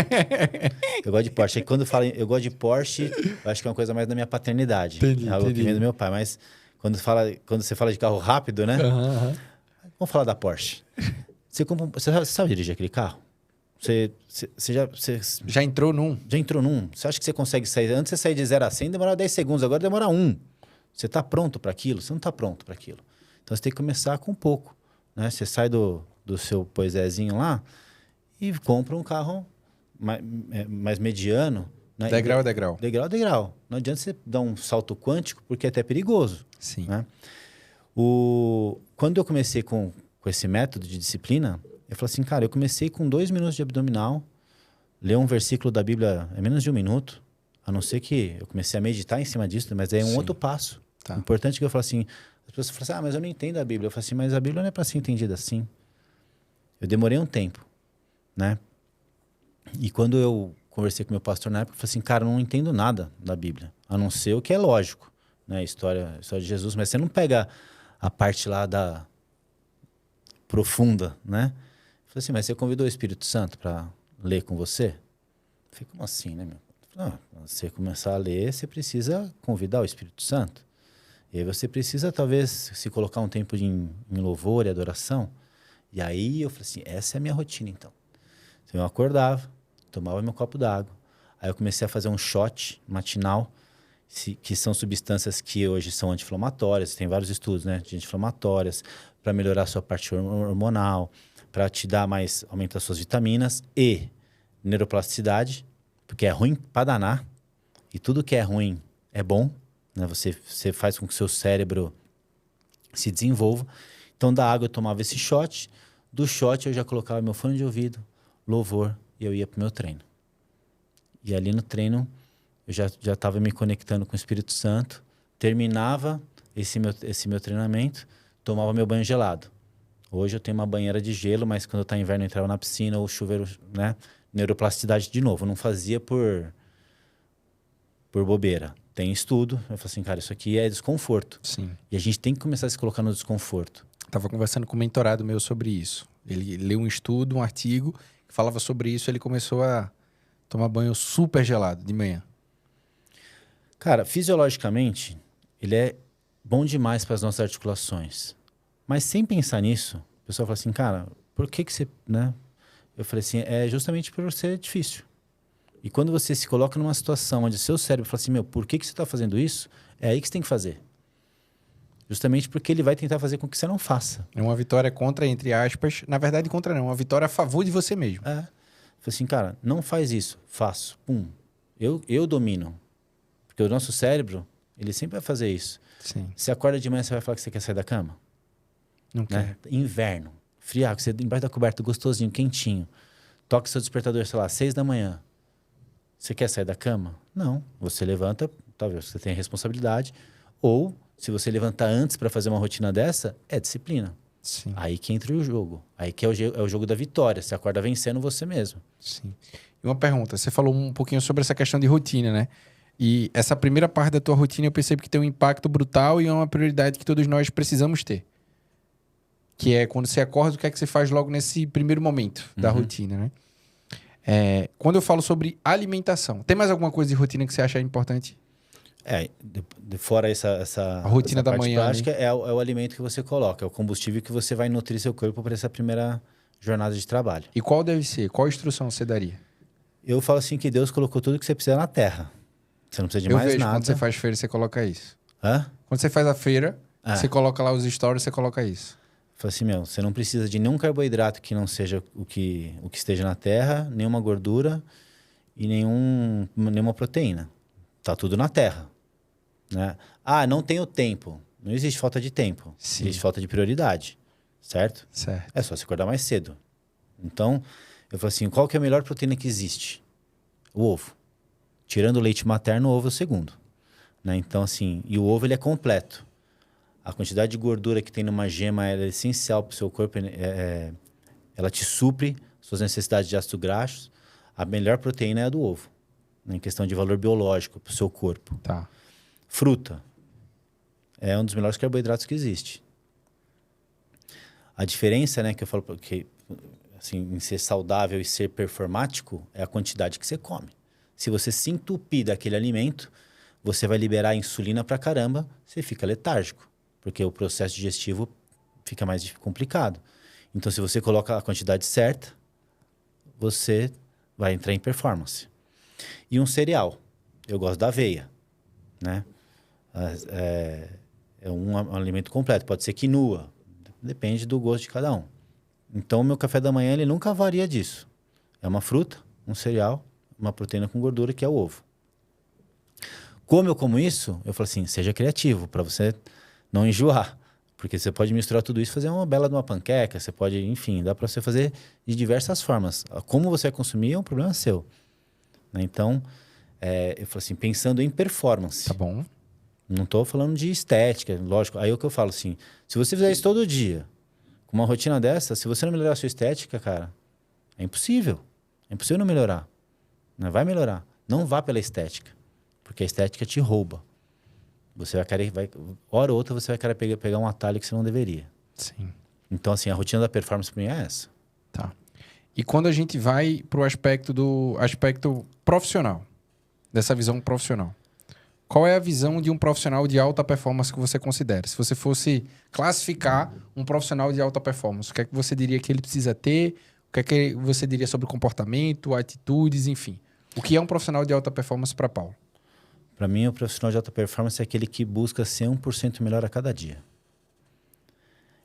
Eu gosto de Porsche. Aí quando fala eu gosto de Porsche, eu acho que é uma coisa mais da minha paternidade. Entendi, É algo que vem do meu pai. Mas quando você fala de carro rápido, né? Vamos falar da Porsche. Você sabe dirigir aquele carro? Você já entrou num? Já entrou num. Você acha que você consegue sair... Antes de você sair de 0 a 100, demorava 10 segundos. Agora demora 1. Você está pronto para aquilo? Você não está pronto para aquilo. Então, você tem que começar com pouco. Né? Você sai do seu poisézinho lá e compra um carro mais mediano. Né? Degrau a degrau. Degrau a degrau. Não adianta você dar um salto quântico, porque é até perigoso. Sim. Né? Quando eu comecei com esse método de disciplina, eu falei assim, cara, eu comecei com 2 minutos de abdominal, ler um versículo da Bíblia é menos de 1 minuto, a não ser que eu comecei a meditar em cima disso, mas é um outro passo. Tá. O importante é que eu falo assim, as pessoas falam assim, mas eu não entendo a Bíblia. Eu falo assim, mas a Bíblia não é para ser entendida assim. Eu demorei um tempo, né? E quando eu conversei com meu pastor na época, eu falei assim, cara, eu não entendo nada da Bíblia, a não ser o que é lógico, né? A história de Jesus, mas você não pega a parte lá da profunda, né? Eu falei assim, mas você convidou o Espírito Santo para ler com você? Eu falei, como assim, né, meu? Falei, você começar a ler, você precisa convidar o Espírito Santo. E aí você precisa, talvez, se colocar um tempo em louvor e adoração. E aí eu falei assim, essa é a minha rotina, então. Então eu acordava, tomava meu copo d'água. Aí eu comecei a fazer um shot matinal, que são substâncias que hoje são anti-inflamatórias. Tem vários estudos, né, de anti-inflamatórias, para melhorar a sua parte hormonal, para te dar mais, aumentar suas vitaminas e neuroplasticidade, porque é ruim para danar. E tudo que é ruim é bom, né? Você faz com que o seu cérebro se desenvolva. Então, da água eu tomava esse shot. Do shot eu já colocava meu fone de ouvido, louvor, e eu ia pro meu treino. E ali no treino eu já estava me conectando com o Espírito Santo. Terminava esse meu treinamento, tomava meu banho gelado. Hoje eu tenho uma banheira de gelo, mas quando tá inverno eu entrava na piscina ou chuveiro, né? Neuroplasticidade de novo. Eu não fazia por bobeira. Tem estudo. Eu falo assim, cara, isso aqui é desconforto. Sim. E a gente tem que começar a se colocar no desconforto. Tava conversando com um mentorado meu sobre isso. Ele leu um estudo, um artigo que falava sobre isso. Ele começou a tomar banho super gelado de manhã. Cara, fisiologicamente, ele é bom demais para as nossas articulações. Mas sem pensar nisso, o pessoal fala assim, cara, por que você, né? Eu falei assim, é justamente por ser difícil. E quando você se coloca numa situação onde seu cérebro fala assim, por que você está fazendo isso? É aí que você tem que fazer. Justamente porque ele vai tentar fazer com que você não faça. É uma vitória contra, entre aspas. Na verdade, contra não. Uma vitória a favor de você mesmo. É. Falei assim, cara, não faz isso. Faço. Pum. Eu domino. Porque o nosso cérebro, ele sempre vai fazer isso. Sim. Você acorda de manhã, você vai falar que você quer sair da cama? Não quer. Inverno. Friaco, você embaixo da coberta, gostosinho, quentinho. Toca seu despertador, sei lá, 6 da manhã. Você quer sair da cama? Não. Você levanta, talvez você tenha responsabilidade. Ou, se você levantar antes para fazer uma rotina dessa, é disciplina. Sim. Aí que entra o jogo. Aí que é o jogo da vitória. Você acorda vencendo você mesmo. Sim. E uma pergunta, você falou um pouquinho sobre essa questão de rotina, né? E essa primeira parte da tua rotina eu percebo que tem um impacto brutal e é uma prioridade que todos nós precisamos ter. Que é quando você acorda, o que é que você faz logo nesse primeiro momento da rotina, né? Quando eu falo sobre alimentação, tem mais alguma coisa de rotina que você acha importante? Fora essa A rotina essa da parte manhã, prática, é o alimento que você coloca, é o combustível que você vai nutrir seu corpo para essa primeira jornada de trabalho. E qual deve ser? Qual instrução você daria? Eu falo assim que Deus colocou tudo que você precisa na terra. Você não precisa de Eu mais vejo nada. quando você faz feira, você coloca isso. Hã? Quando você faz a feira, Ah. você coloca lá os stories, você coloca isso. Fala assim, você não precisa de nenhum carboidrato que não seja o que esteja na terra, nenhuma gordura e nenhuma proteína. Tá tudo na terra, né? Ah, não tenho tempo. Não existe falta de tempo. Sim. Existe falta de prioridade, certo? Certo. É só você acordar mais cedo. Então, eu falo assim, qual que é a melhor proteína que existe? O ovo. Tirando o leite materno, o ovo é o segundo, né? Então, assim, e o ovo ele é completo. A quantidade de gordura que tem numa gema ela é essencial para o seu corpo. Ela te supre suas necessidades de ácidos graxos. A melhor proteína é a do ovo, né, em questão de valor biológico para o seu corpo. Tá. Fruta é um dos melhores carboidratos que existe. A diferença, né, que eu falo que, assim, em ser saudável e ser performático é a quantidade que você come. Se você se entupir daquele alimento, você vai liberar insulina pra caramba, você fica letárgico. Porque o processo digestivo fica mais complicado. Então, se você coloca a quantidade certa, você vai entrar em performance. E um cereal. Eu gosto da aveia, né? É um alimento completo. Pode ser quinoa. Depende do gosto de cada um. Então, o meu café da manhã ele nunca varia disso. É uma fruta, um cereal, uma proteína com gordura, que é o ovo. Como eu como isso, eu falo assim, seja criativo, para você não enjoar. Porque você pode misturar tudo isso e fazer uma bela de uma panqueca, você pode, enfim, dá para você fazer de diversas formas. Como você vai consumir é um problema seu. Né? Então, eu falo assim, pensando em performance. Tá bom. Não estou falando de estética, lógico. Aí é o que eu falo assim, se você fizer isso todo dia, com uma rotina dessa, se você não melhorar a sua estética, cara, é impossível. É impossível não melhorar. Não vai melhorar. Não vá pela estética. Porque a estética te rouba. Você vai querer, hora ou outra, você vai querer pegar um atalho que você não deveria. Sim. Então, assim, a rotina da performance para mim é essa. Tá. E quando a gente vai pro aspecto profissional, dessa visão profissional, qual é a visão de um profissional de alta performance que você considera? Se você fosse classificar um profissional de alta performance, o que é que você diria que ele precisa ter? O que é que você diria sobre comportamento, atitudes, enfim? O que é um profissional de alta performance para Paulo? Para mim, o profissional de alta performance é aquele que busca ser 1% melhor a cada dia.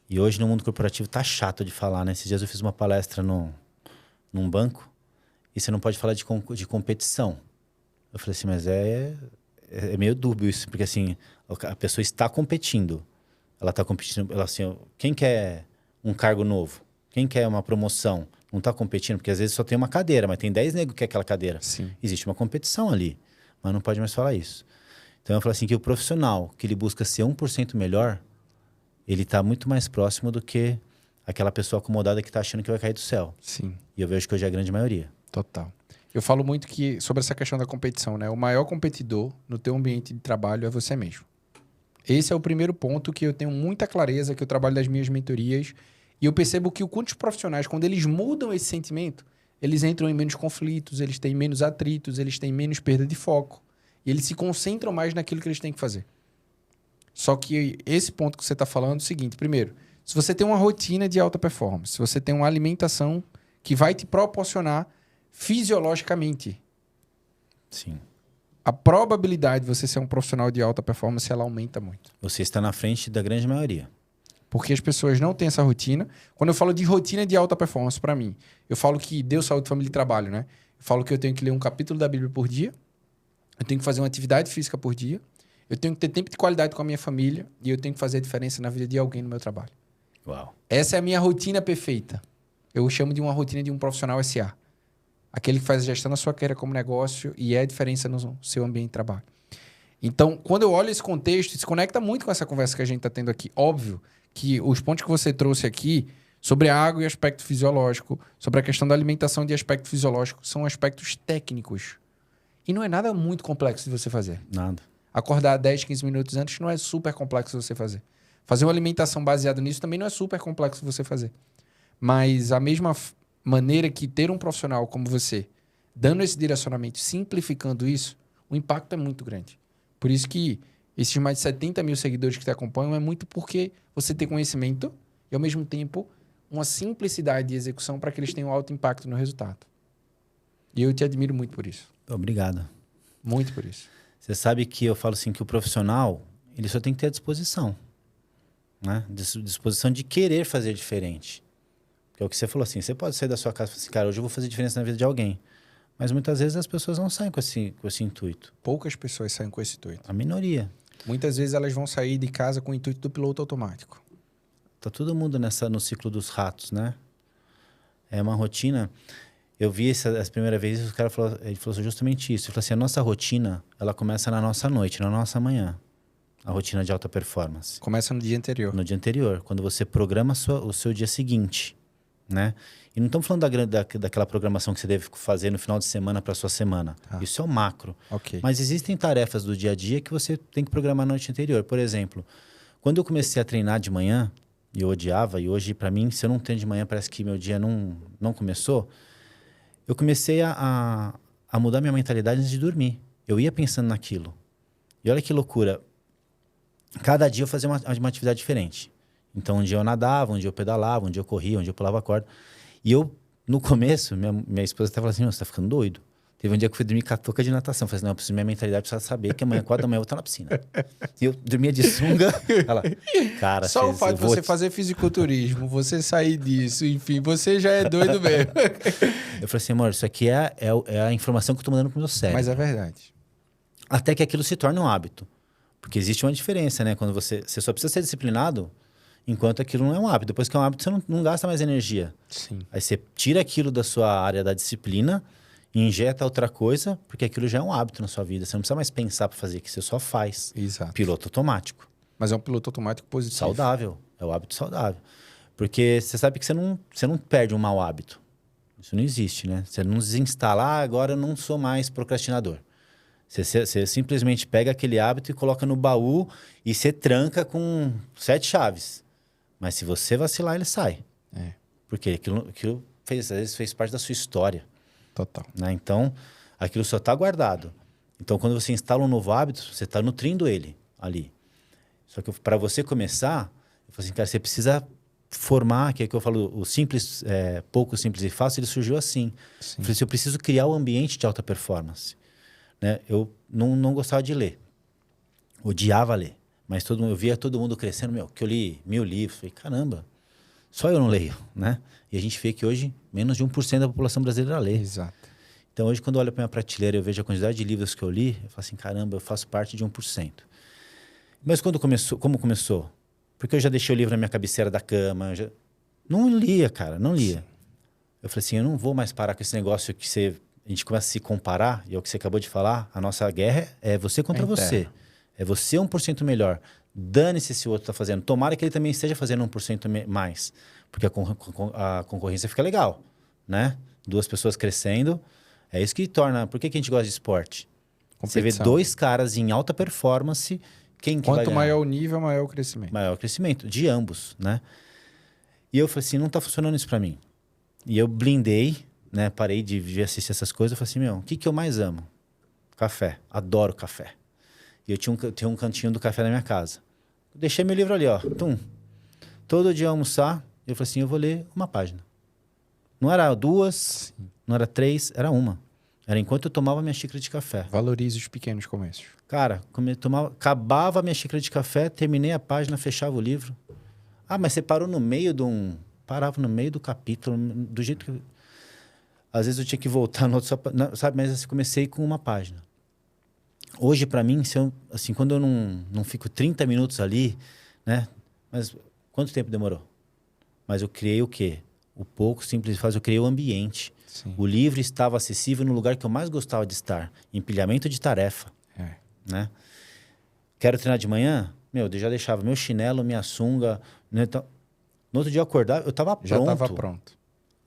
E hoje, no mundo corporativo, tá chato de falar, né? Esses dias eu fiz uma palestra num banco e você não pode falar de competição. Eu falei assim, mas é meio dúbio isso, porque assim, a pessoa está competindo. Ela está competindo, assim, quem quer um cargo novo? Quem quer uma promoção? Não está competindo, porque às vezes só tem uma cadeira, mas tem 10 negros que quer aquela cadeira. Sim. Existe uma competição ali, mas não pode mais falar isso. Então eu falo assim, que o profissional que ele busca ser 1% melhor, ele está muito mais próximo do que aquela pessoa acomodada que está achando que vai cair do céu. Sim. E eu vejo que hoje é a grande maioria. Total. Eu falo muito sobre essa questão da competição, né? O maior competidor no teu ambiente de trabalho é você mesmo. Esse é o primeiro ponto que eu tenho muita clareza, que eu trabalho das minhas mentorias, e eu percebo que quantos profissionais, quando eles mudam esse sentimento, eles entram em menos conflitos, eles têm menos atritos, eles têm menos perda de foco, e eles se concentram mais naquilo que eles têm que fazer. Só que esse ponto que você está falando é o seguinte, primeiro, se você tem uma rotina de alta performance, se você tem uma alimentação que vai te proporcionar fisiologicamente, Sim. a probabilidade de você ser um profissional de alta performance, ela aumenta muito. Você está na frente da grande maioria. Porque as pessoas não têm essa rotina. Quando eu falo de rotina de alta performance, para mim, eu falo que Deus, saúde, família e trabalho, né? Eu falo que eu tenho que ler um capítulo da Bíblia por dia, eu tenho que fazer uma atividade física por dia, eu tenho que ter tempo de qualidade com a minha família e eu tenho que fazer a diferença na vida de alguém no meu trabalho. Uau. Essa é a minha rotina perfeita. Eu chamo de uma rotina de um profissional SA. Aquele que faz a gestão da sua carreira como negócio e é a diferença no seu ambiente de trabalho. Então, quando eu olho esse contexto, se conecta muito com essa conversa que a gente está tendo aqui. Óbvio que os pontos que você trouxe aqui sobre a água e aspecto fisiológico, sobre a questão da alimentação de aspecto fisiológico, são aspectos técnicos. E não é nada muito complexo de você fazer. Nada. Acordar 10, 15 minutos antes não é super complexo de você fazer. Fazer uma alimentação baseada nisso também não é super complexo de você fazer. Mas a mesma maneira que ter um profissional como você, dando esse direcionamento, simplificando isso, o impacto é muito grande. Por isso que esses mais de 70 mil seguidores que te acompanham é muito porque você tem conhecimento e, ao mesmo tempo, uma simplicidade de execução para que eles tenham alto impacto no resultado. E eu te admiro muito por isso. Obrigado. Muito por isso. Você sabe que eu falo assim que o profissional, ele só tem que ter a disposição, né? Disposição de querer fazer diferente. Que é o que você falou assim, você pode sair da sua casa e falar assim, cara, hoje eu vou fazer diferença na vida de alguém. Mas muitas vezes as pessoas não saem com esse intuito. Poucas pessoas saem com esse intuito. A minoria. Muitas vezes elas vão sair de casa com o intuito do piloto automático. Tá todo mundo no ciclo dos ratos, né? É uma rotina. Eu vi as primeiras vezes, ele falou justamente isso. Ele falou assim, a nossa rotina, ela começa na nossa noite, na nossa manhã. A rotina de alta performance. Começa no dia anterior. No dia anterior, quando você programa o seu dia seguinte, né? E não estamos falando daquela programação que você deve fazer no final de semana para sua semana. Isso é o macro. Okay. Mas existem tarefas do dia a dia que você tem que programar na noite anterior. Por exemplo, quando eu comecei a treinar de manhã, e eu odiava, e hoje, para mim, se eu não treino de manhã, parece que meu dia não começou. Eu comecei a mudar minha mentalidade antes de dormir. Eu ia pensando naquilo. E olha que loucura. Cada dia eu fazia uma atividade diferente. Então, um dia eu nadava, um dia eu pedalava, um dia eu corria, um dia eu pulava corda. E eu, no começo, minha esposa até falava assim, você tá ficando doido. Teve um dia que eu fui dormir com a touca de natação. Eu falei assim, não, minha mentalidade precisa saber que amanhã, 4 da manhã, eu vou estar na piscina. E eu dormia de sunga. Ela, cara, só o fato de você fazer fisiculturismo, você sair disso, enfim, você já é doido mesmo. Eu falei assim, amor, isso aqui é a informação que eu tô mandando pro meu cérebro. Mas é verdade. Até que aquilo se torne um hábito. Porque existe uma diferença, né? Quando você só precisa ser disciplinado, enquanto aquilo não é um hábito. Depois que é um hábito, você não gasta mais energia. Sim. Aí você tira aquilo da sua área da disciplina e injeta outra coisa, porque aquilo já é um hábito na sua vida. Você não precisa mais pensar para fazer, que você só faz. Exato. Piloto automático. Mas é um piloto automático positivo. Saudável. É o hábito saudável. Porque você sabe que você não perde um mau hábito. Isso não existe, né? Você não desinstala, agora eu não sou mais procrastinador. Você simplesmente pega aquele hábito e coloca no baú e você tranca com 7 chaves. Mas se você vacilar, ele sai. É. Porque aquilo às vezes fez parte da sua história. Total. Né? Então, aquilo só está guardado. Então, quando você instala um novo hábito, você está nutrindo ele ali. Só que para você começar, eu falei assim, cara, você precisa formar, que é que eu falo, o simples, pouco simples e fácil, ele surgiu assim. Sim. Eu falei assim, eu preciso criar o ambiente de alta performance. Né? Eu não gostava de ler. Odiava ler. Mas eu via todo mundo crescendo, que eu li 1000 livros. Falei, caramba, só eu não leio, né? E a gente vê que hoje menos de 1% da população brasileira lê. Exato. Então hoje quando eu olho para minha prateleira e eu vejo a quantidade de livros que eu li, eu falo assim, caramba, eu faço parte de 1%. Mas como começou? Porque eu já deixei o livro na minha cabeceira da cama, não lia, cara, não lia. Sim. Eu falei assim, eu não vou mais parar com esse negócio que a gente começa a se comparar, e é o que você acabou de falar, a nossa guerra é você contra você. É você 1% melhor. Dane-se se o outro está fazendo. Tomara que ele também esteja fazendo 1% mais. Porque a concorrência fica legal, né? 2 pessoas crescendo. É isso que torna... Por que a gente gosta de esporte? Você vê 2 caras em alta performance, quem que vai ganhar? Quanto maior o nível, maior o crescimento. Maior o crescimento, de ambos, né? E eu falei assim, não está funcionando isso para mim. E eu blindei, né? Parei de assistir essas coisas. Eu falei assim, o que eu mais amo? Café. Adoro café. E eu tinha um cantinho do café na minha casa. Deixei meu livro ali, ó. Todo dia eu almoçar, eu falei assim, eu vou ler uma página. Não era 2, sim, não era 3, era 1. Era enquanto eu tomava minha xícara de café. Valorize os pequenos começos. Cara, acabava a minha xícara de café, terminei a página, fechava o livro. Ah, mas você parou no meio de um... Parava no meio do capítulo, do jeito que... Às vezes eu tinha que voltar no outro, sabe? Mas assim, comecei com uma página. Hoje, para mim, quando eu não fico 30 minutos ali, né? Mas quanto tempo demorou? Mas eu criei o quê? O pouco simples faz, eu criei o ambiente. Sim. O livro estava acessível no lugar que eu mais gostava de estar. Empilhamento de tarefa. Né? Quero treinar de manhã? Meu, eu já deixava meu chinelo, minha sunga. Né? Então, no outro dia eu acordava, eu estava pronto. Já estava pronto.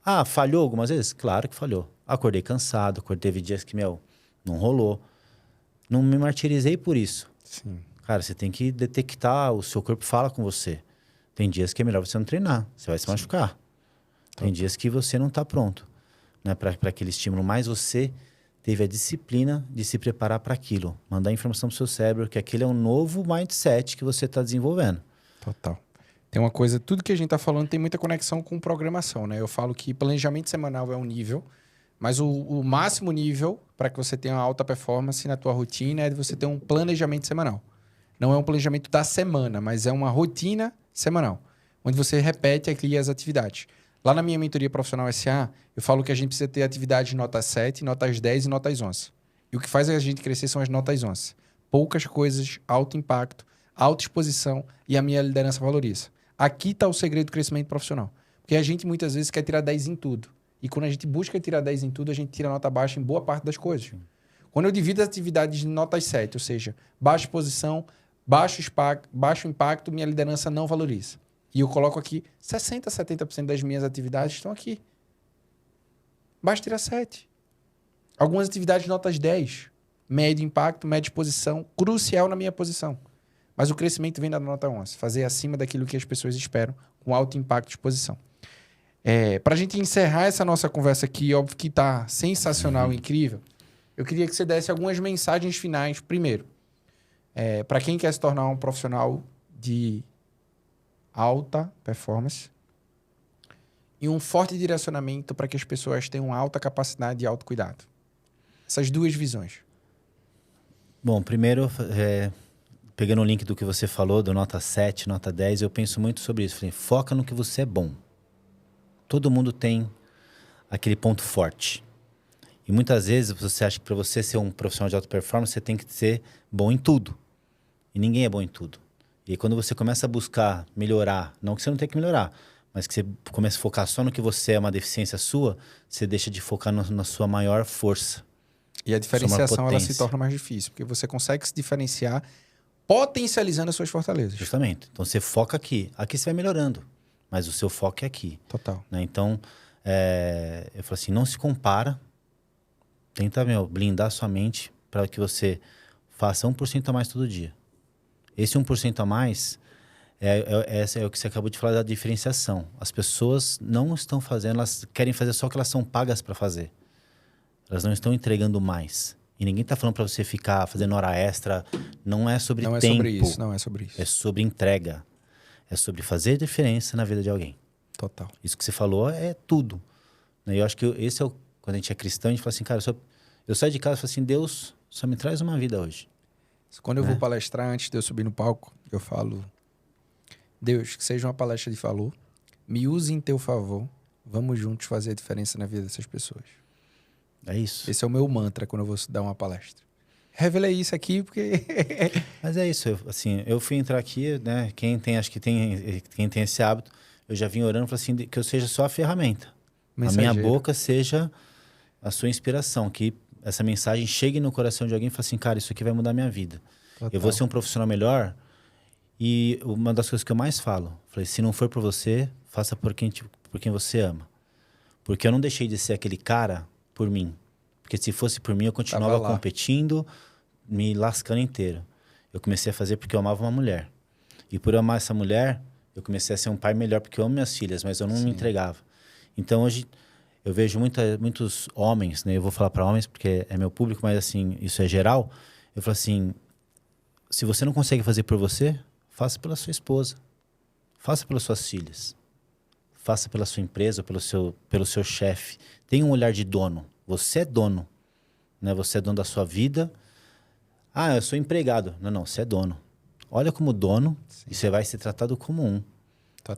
Ah, falhou algumas vezes? Claro que falhou. Acordei cansado, teve dias que, não rolou. Não me martirizei por isso. Sim. Cara, você tem que detectar, o seu corpo fala com você. Tem dias que é melhor você não treinar, você vai se machucar. Tem dias que você não está pronto, né, para aquele estímulo, mas você teve a disciplina de se preparar para aquilo. Mandar informação para o seu cérebro que aquele é um novo mindset que você está desenvolvendo. Total. Tem uma coisa, tudo que a gente está falando tem muita conexão com programação, né? Eu falo que planejamento semanal é um nível, mas o máximo nível para que você tenha uma alta performance na tua rotina é de você ter um planejamento semanal. Não é um planejamento da semana, mas é uma rotina semanal, onde você repete aqui as atividades. Lá na minha mentoria profissional SA, eu falo que a gente precisa ter atividades notas 7, notas 10 e notas 11. E o que faz a gente crescer são as notas 11. Poucas coisas, alto impacto, alta exposição e a minha liderança valoriza. Aqui está o segredo do crescimento profissional. Porque a gente muitas vezes quer tirar 10 em tudo. E quando a gente busca tirar 10 em tudo, a gente tira nota baixa em boa parte das coisas. Quando eu divido as atividades em notas 7, ou seja, baixa exposição, baixo impacto, minha liderança não valoriza. E eu coloco aqui 60%, 70% das minhas atividades estão aqui. Basta tirar 7. Algumas atividades notas 10. Médio impacto, média exposição, crucial na minha posição. Mas o crescimento vem da nota 11. Fazer acima daquilo que as pessoas esperam, com alto impacto e exposição. Para a gente encerrar essa nossa conversa aqui, óbvio que está sensacional, incrível, eu queria que você desse algumas mensagens finais. Primeiro, para quem quer se tornar um profissional de alta performance e um forte direcionamento para que as pessoas tenham alta capacidade de autocuidado. Essas duas visões. Bom, primeiro, pegando o link do que você falou, do nota 7, nota 10, eu penso muito sobre isso. Falei, foca no que você é bom. Todo mundo tem aquele ponto forte. E muitas vezes você acha que para você ser um profissional de alta performance, você tem que ser bom em tudo. E ninguém é bom em tudo. E aí, quando você começa a buscar melhorar, não que você não tenha que melhorar, mas que você começa a focar só no que você é uma deficiência sua, você deixa de focar na sua maior força. E a diferenciação ela se torna mais difícil, porque você consegue se diferenciar potencializando as suas fortalezas. Justamente. Então você foca aqui. Aqui você vai melhorando, mas o seu foco é aqui. Total. Né? Então, eu falo assim, não se compara. Tenta, blindar sua mente para que você faça 1% a mais todo dia. Esse 1% a mais é o que você acabou de falar da diferenciação. As pessoas não estão fazendo, elas querem fazer só o que elas são pagas para fazer. Elas não estão entregando mais. E ninguém está falando para você ficar fazendo hora extra. Não é sobre tempo. Não é sobre isso, não é sobre isso. É sobre entrega. É sobre fazer diferença na vida de alguém. Total. Isso que você falou é tudo. E eu acho que esse é o... Quando a gente é cristão, a gente fala assim, cara, eu saio de casa e falo assim, Deus só me traz uma vida hoje. Quando eu vou palestrar, antes de eu subir no palco, eu falo, Deus, que seja uma palestra de valor, me use em teu favor, vamos juntos fazer a diferença na vida dessas pessoas. É isso. Esse é o meu mantra quando eu vou dar uma palestra. Revelei isso aqui porque... Mas é isso, eu fui entrar aqui, né, quem tem esse hábito, eu já vim orando, falei assim, que eu seja só a ferramenta. Mensageiro. A minha boca seja a sua inspiração, que essa mensagem chegue no coração de alguém e fale assim, cara, isso aqui vai mudar a minha vida. Total. Eu vou ser um profissional melhor. E uma das coisas que eu mais falo, falei, se não for por você, faça por quem você ama. Porque eu não deixei de ser aquele cara por mim. Porque se fosse por mim, eu continuava competindo, me lascando inteiro. Eu comecei a fazer porque eu amava uma mulher. E por amar essa mulher, eu comecei a ser um pai melhor, porque eu amo minhas filhas, mas eu não me entregava. Então, hoje, eu vejo muitos homens, né? Eu vou falar para homens porque é meu público, mas assim, isso é geral. Eu falo assim, se você não consegue fazer por você, faça pela sua esposa. Faça pelas suas filhas. Faça pela sua empresa, pelo seu chefe. Tenha um olhar de dono. Você é dono. Né? Você é dono da sua vida. Ah, eu sou empregado. Não, você é dono. Olha como dono e você vai ser tratado como um.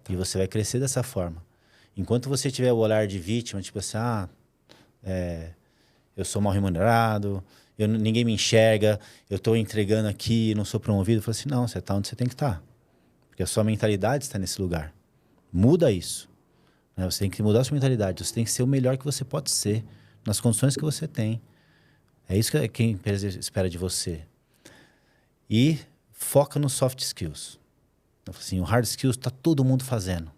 E você vai crescer dessa forma. Enquanto você tiver o olhar de vítima, tipo assim, eu sou mal remunerado, ninguém me enxerga, eu estou entregando aqui, não sou promovido. Eu falo assim, não, você está onde você tem que estar. Porque a sua mentalidade está nesse lugar. Muda isso. né? Você tem que mudar a sua mentalidade. Você tem que ser o melhor que você pode ser, nas condições que você tem. É isso que quem espera de você. E foca nos soft skills. Assim, o hard skills está todo mundo fazendo.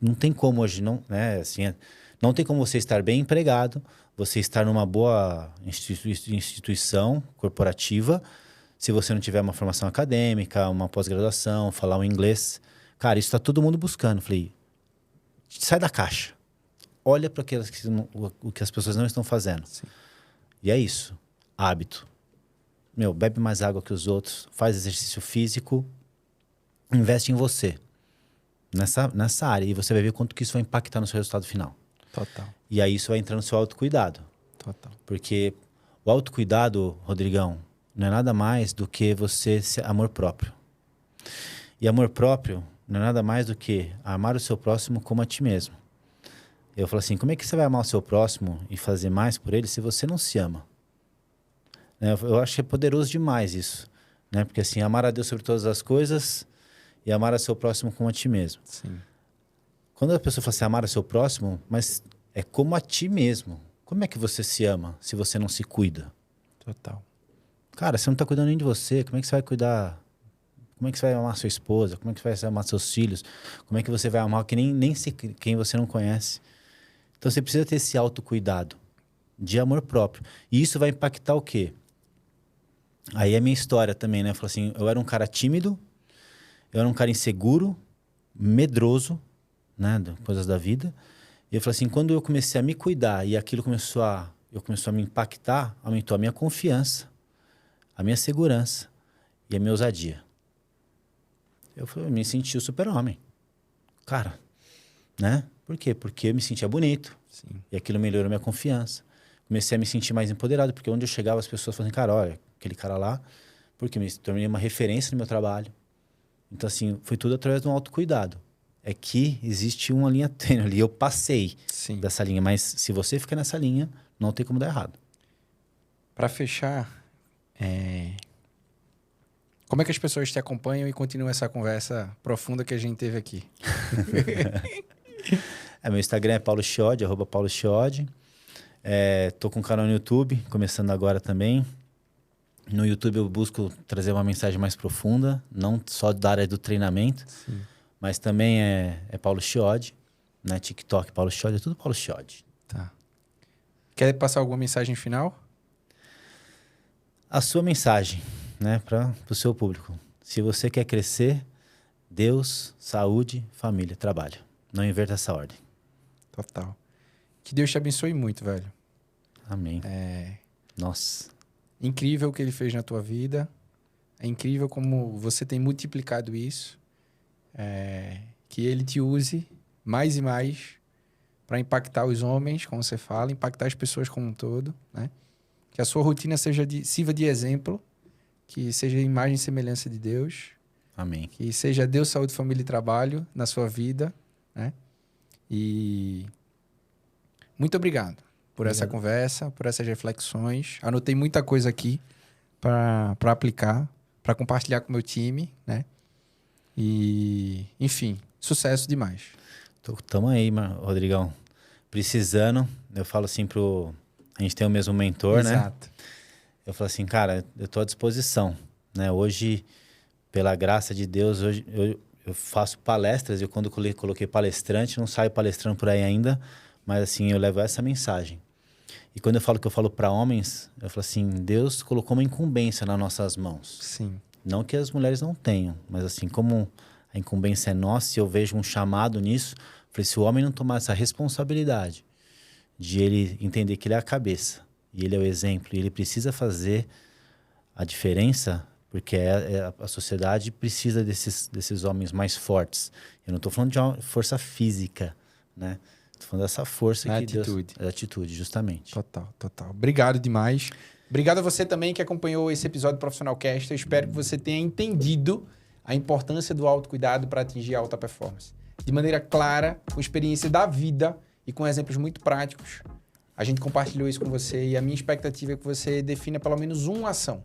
Não tem como hoje, não, né? Assim, não tem como você estar bem empregado, você estar numa boa instituição corporativa, se você não tiver uma formação acadêmica, uma pós-graduação, falar o inglês. Cara, isso está todo mundo buscando. Falei, sai da caixa. Olha para o que as pessoas não estão fazendo. Sim. E é isso. Hábito. Bebe mais água que os outros, faz exercício físico, investe em você. Nessa área. E você vai ver quanto que isso vai impactar no seu resultado final. Total. E aí isso vai entrar no seu autocuidado. Total. Porque o autocuidado, Rodrigão, não é nada mais do que você ser amor próprio. E amor próprio não é nada mais do que amar o seu próximo como a ti mesmo. Eu falo assim, como é que você vai amar o seu próximo e fazer mais por ele se você não se ama? Eu acho que é poderoso demais isso. Né? Porque assim, amar a Deus sobre todas as coisas e amar a seu próximo como a ti mesmo. Sim. Quando a pessoa fala assim, amar a seu próximo, mas é como a ti mesmo. Como é que você se ama se você não se cuida? Total. Cara, você não tá cuidando nem de você, como é que você vai cuidar? Como é que você vai amar sua esposa? Como é que você vai amar seus filhos? Como é que você vai amar quem você não conhece? Então você precisa ter esse autocuidado de amor próprio. E isso vai impactar o quê? Aí é a minha história também, né? Eu falo assim, eu era um cara tímido, eu era um cara inseguro, medroso, né? Coisas da vida. E eu falei assim, quando eu comecei a me cuidar e aquilo começou a me impactar, aumentou a minha confiança, a minha segurança e a minha ousadia. Eu me senti o super-homem. Cara, né? Por quê? Porque eu me sentia bonito. Sim. E aquilo melhorou minha confiança. Comecei a me sentir mais empoderado, porque onde eu chegava as pessoas falavam, cara, olha, aquele cara lá, porque me tornei uma referência no meu trabalho. Então, assim, foi tudo através de um autocuidado. É que existe uma linha tênue ali. Eu passei dessa linha, mas se você ficar nessa linha, não tem como dar errado. Para fechar, como é que as pessoas te acompanham e continuam essa conversa profunda que a gente teve aqui? Meu Instagram é paulochiodi, @paulochiodi. Tô com um canal no YouTube, começando agora também. No YouTube eu busco trazer uma mensagem mais profunda, não só da área do treinamento, sim, mas também é Paulo Chiodi, né? TikTok, Paulo Chiodi, é tudo Paulo Chiodi. Tá. Quer passar alguma mensagem final? A sua mensagem, né, para o seu público. Se você quer crescer, Deus, saúde, família, trabalho. Não inverta essa ordem. Total. Que Deus te abençoe muito, velho. Amém. Nossa. Incrível o que ele fez na tua vida. É incrível como você tem multiplicado isso. Que ele te use mais e mais para impactar os homens, como você fala, impactar as pessoas como um todo, né? Que a sua rotina sirva de exemplo, que seja imagem e semelhança de Deus. Amém. Que seja Deus, saúde, família e trabalho na sua vida, né? E muito obrigado por essa conversa, por essas reflexões. Anotei muita coisa aqui para aplicar, para compartilhar com o meu time, né? E, enfim, sucesso demais. Tamo aí, Rodrigão. Precisando, eu falo assim a gente tem o mesmo mentor, Exato. Né? Eu falo assim, cara, eu tô à disposição, né? Hoje, pela graça de Deus, hoje eu faço palestras. Eu quando coloquei palestrante, não saio palestrando por aí ainda, mas assim, eu levo essa mensagem. E quando eu falo para homens, eu falo assim, Deus colocou uma incumbência nas nossas mãos. Sim. Não que as mulheres não tenham, mas assim, como a incumbência é nossa e eu vejo um chamado nisso, eu falei, se o homem não tomar essa responsabilidade de ele entender que ele é a cabeça e ele é o exemplo e ele precisa fazer a diferença, porque a sociedade precisa desses homens mais fortes. Eu não estou falando de uma força física, né? Estou falando dessa força que atitude. Deus... É atitude, justamente. Total. Obrigado demais. Obrigado a você também que acompanhou esse episódio do Profissional Cast. Eu espero que você tenha entendido a importância do autocuidado para atingir a alta performance. De maneira clara, com experiência da vida e com exemplos muito práticos. A gente compartilhou isso com você e a minha expectativa é que você defina pelo menos uma ação.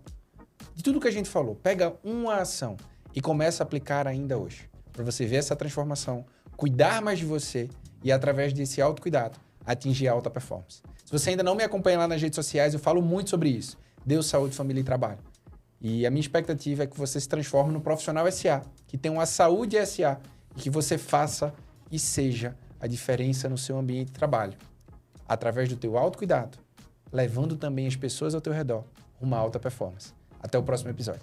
De tudo que a gente falou, pega uma ação e começa a aplicar ainda hoje. Para você ver essa transformação, cuidar mais de você e, através desse autocuidado, atingir a alta performance. Se você ainda não me acompanha lá nas redes sociais, eu falo muito sobre isso. Deus, saúde, família e trabalho. E a minha expectativa é que você se transforme no profissional SA, que tenha uma saúde SA e que você faça e seja a diferença no seu ambiente de trabalho, através do teu autocuidado, levando também as pessoas ao teu redor uma alta performance. Até o próximo episódio.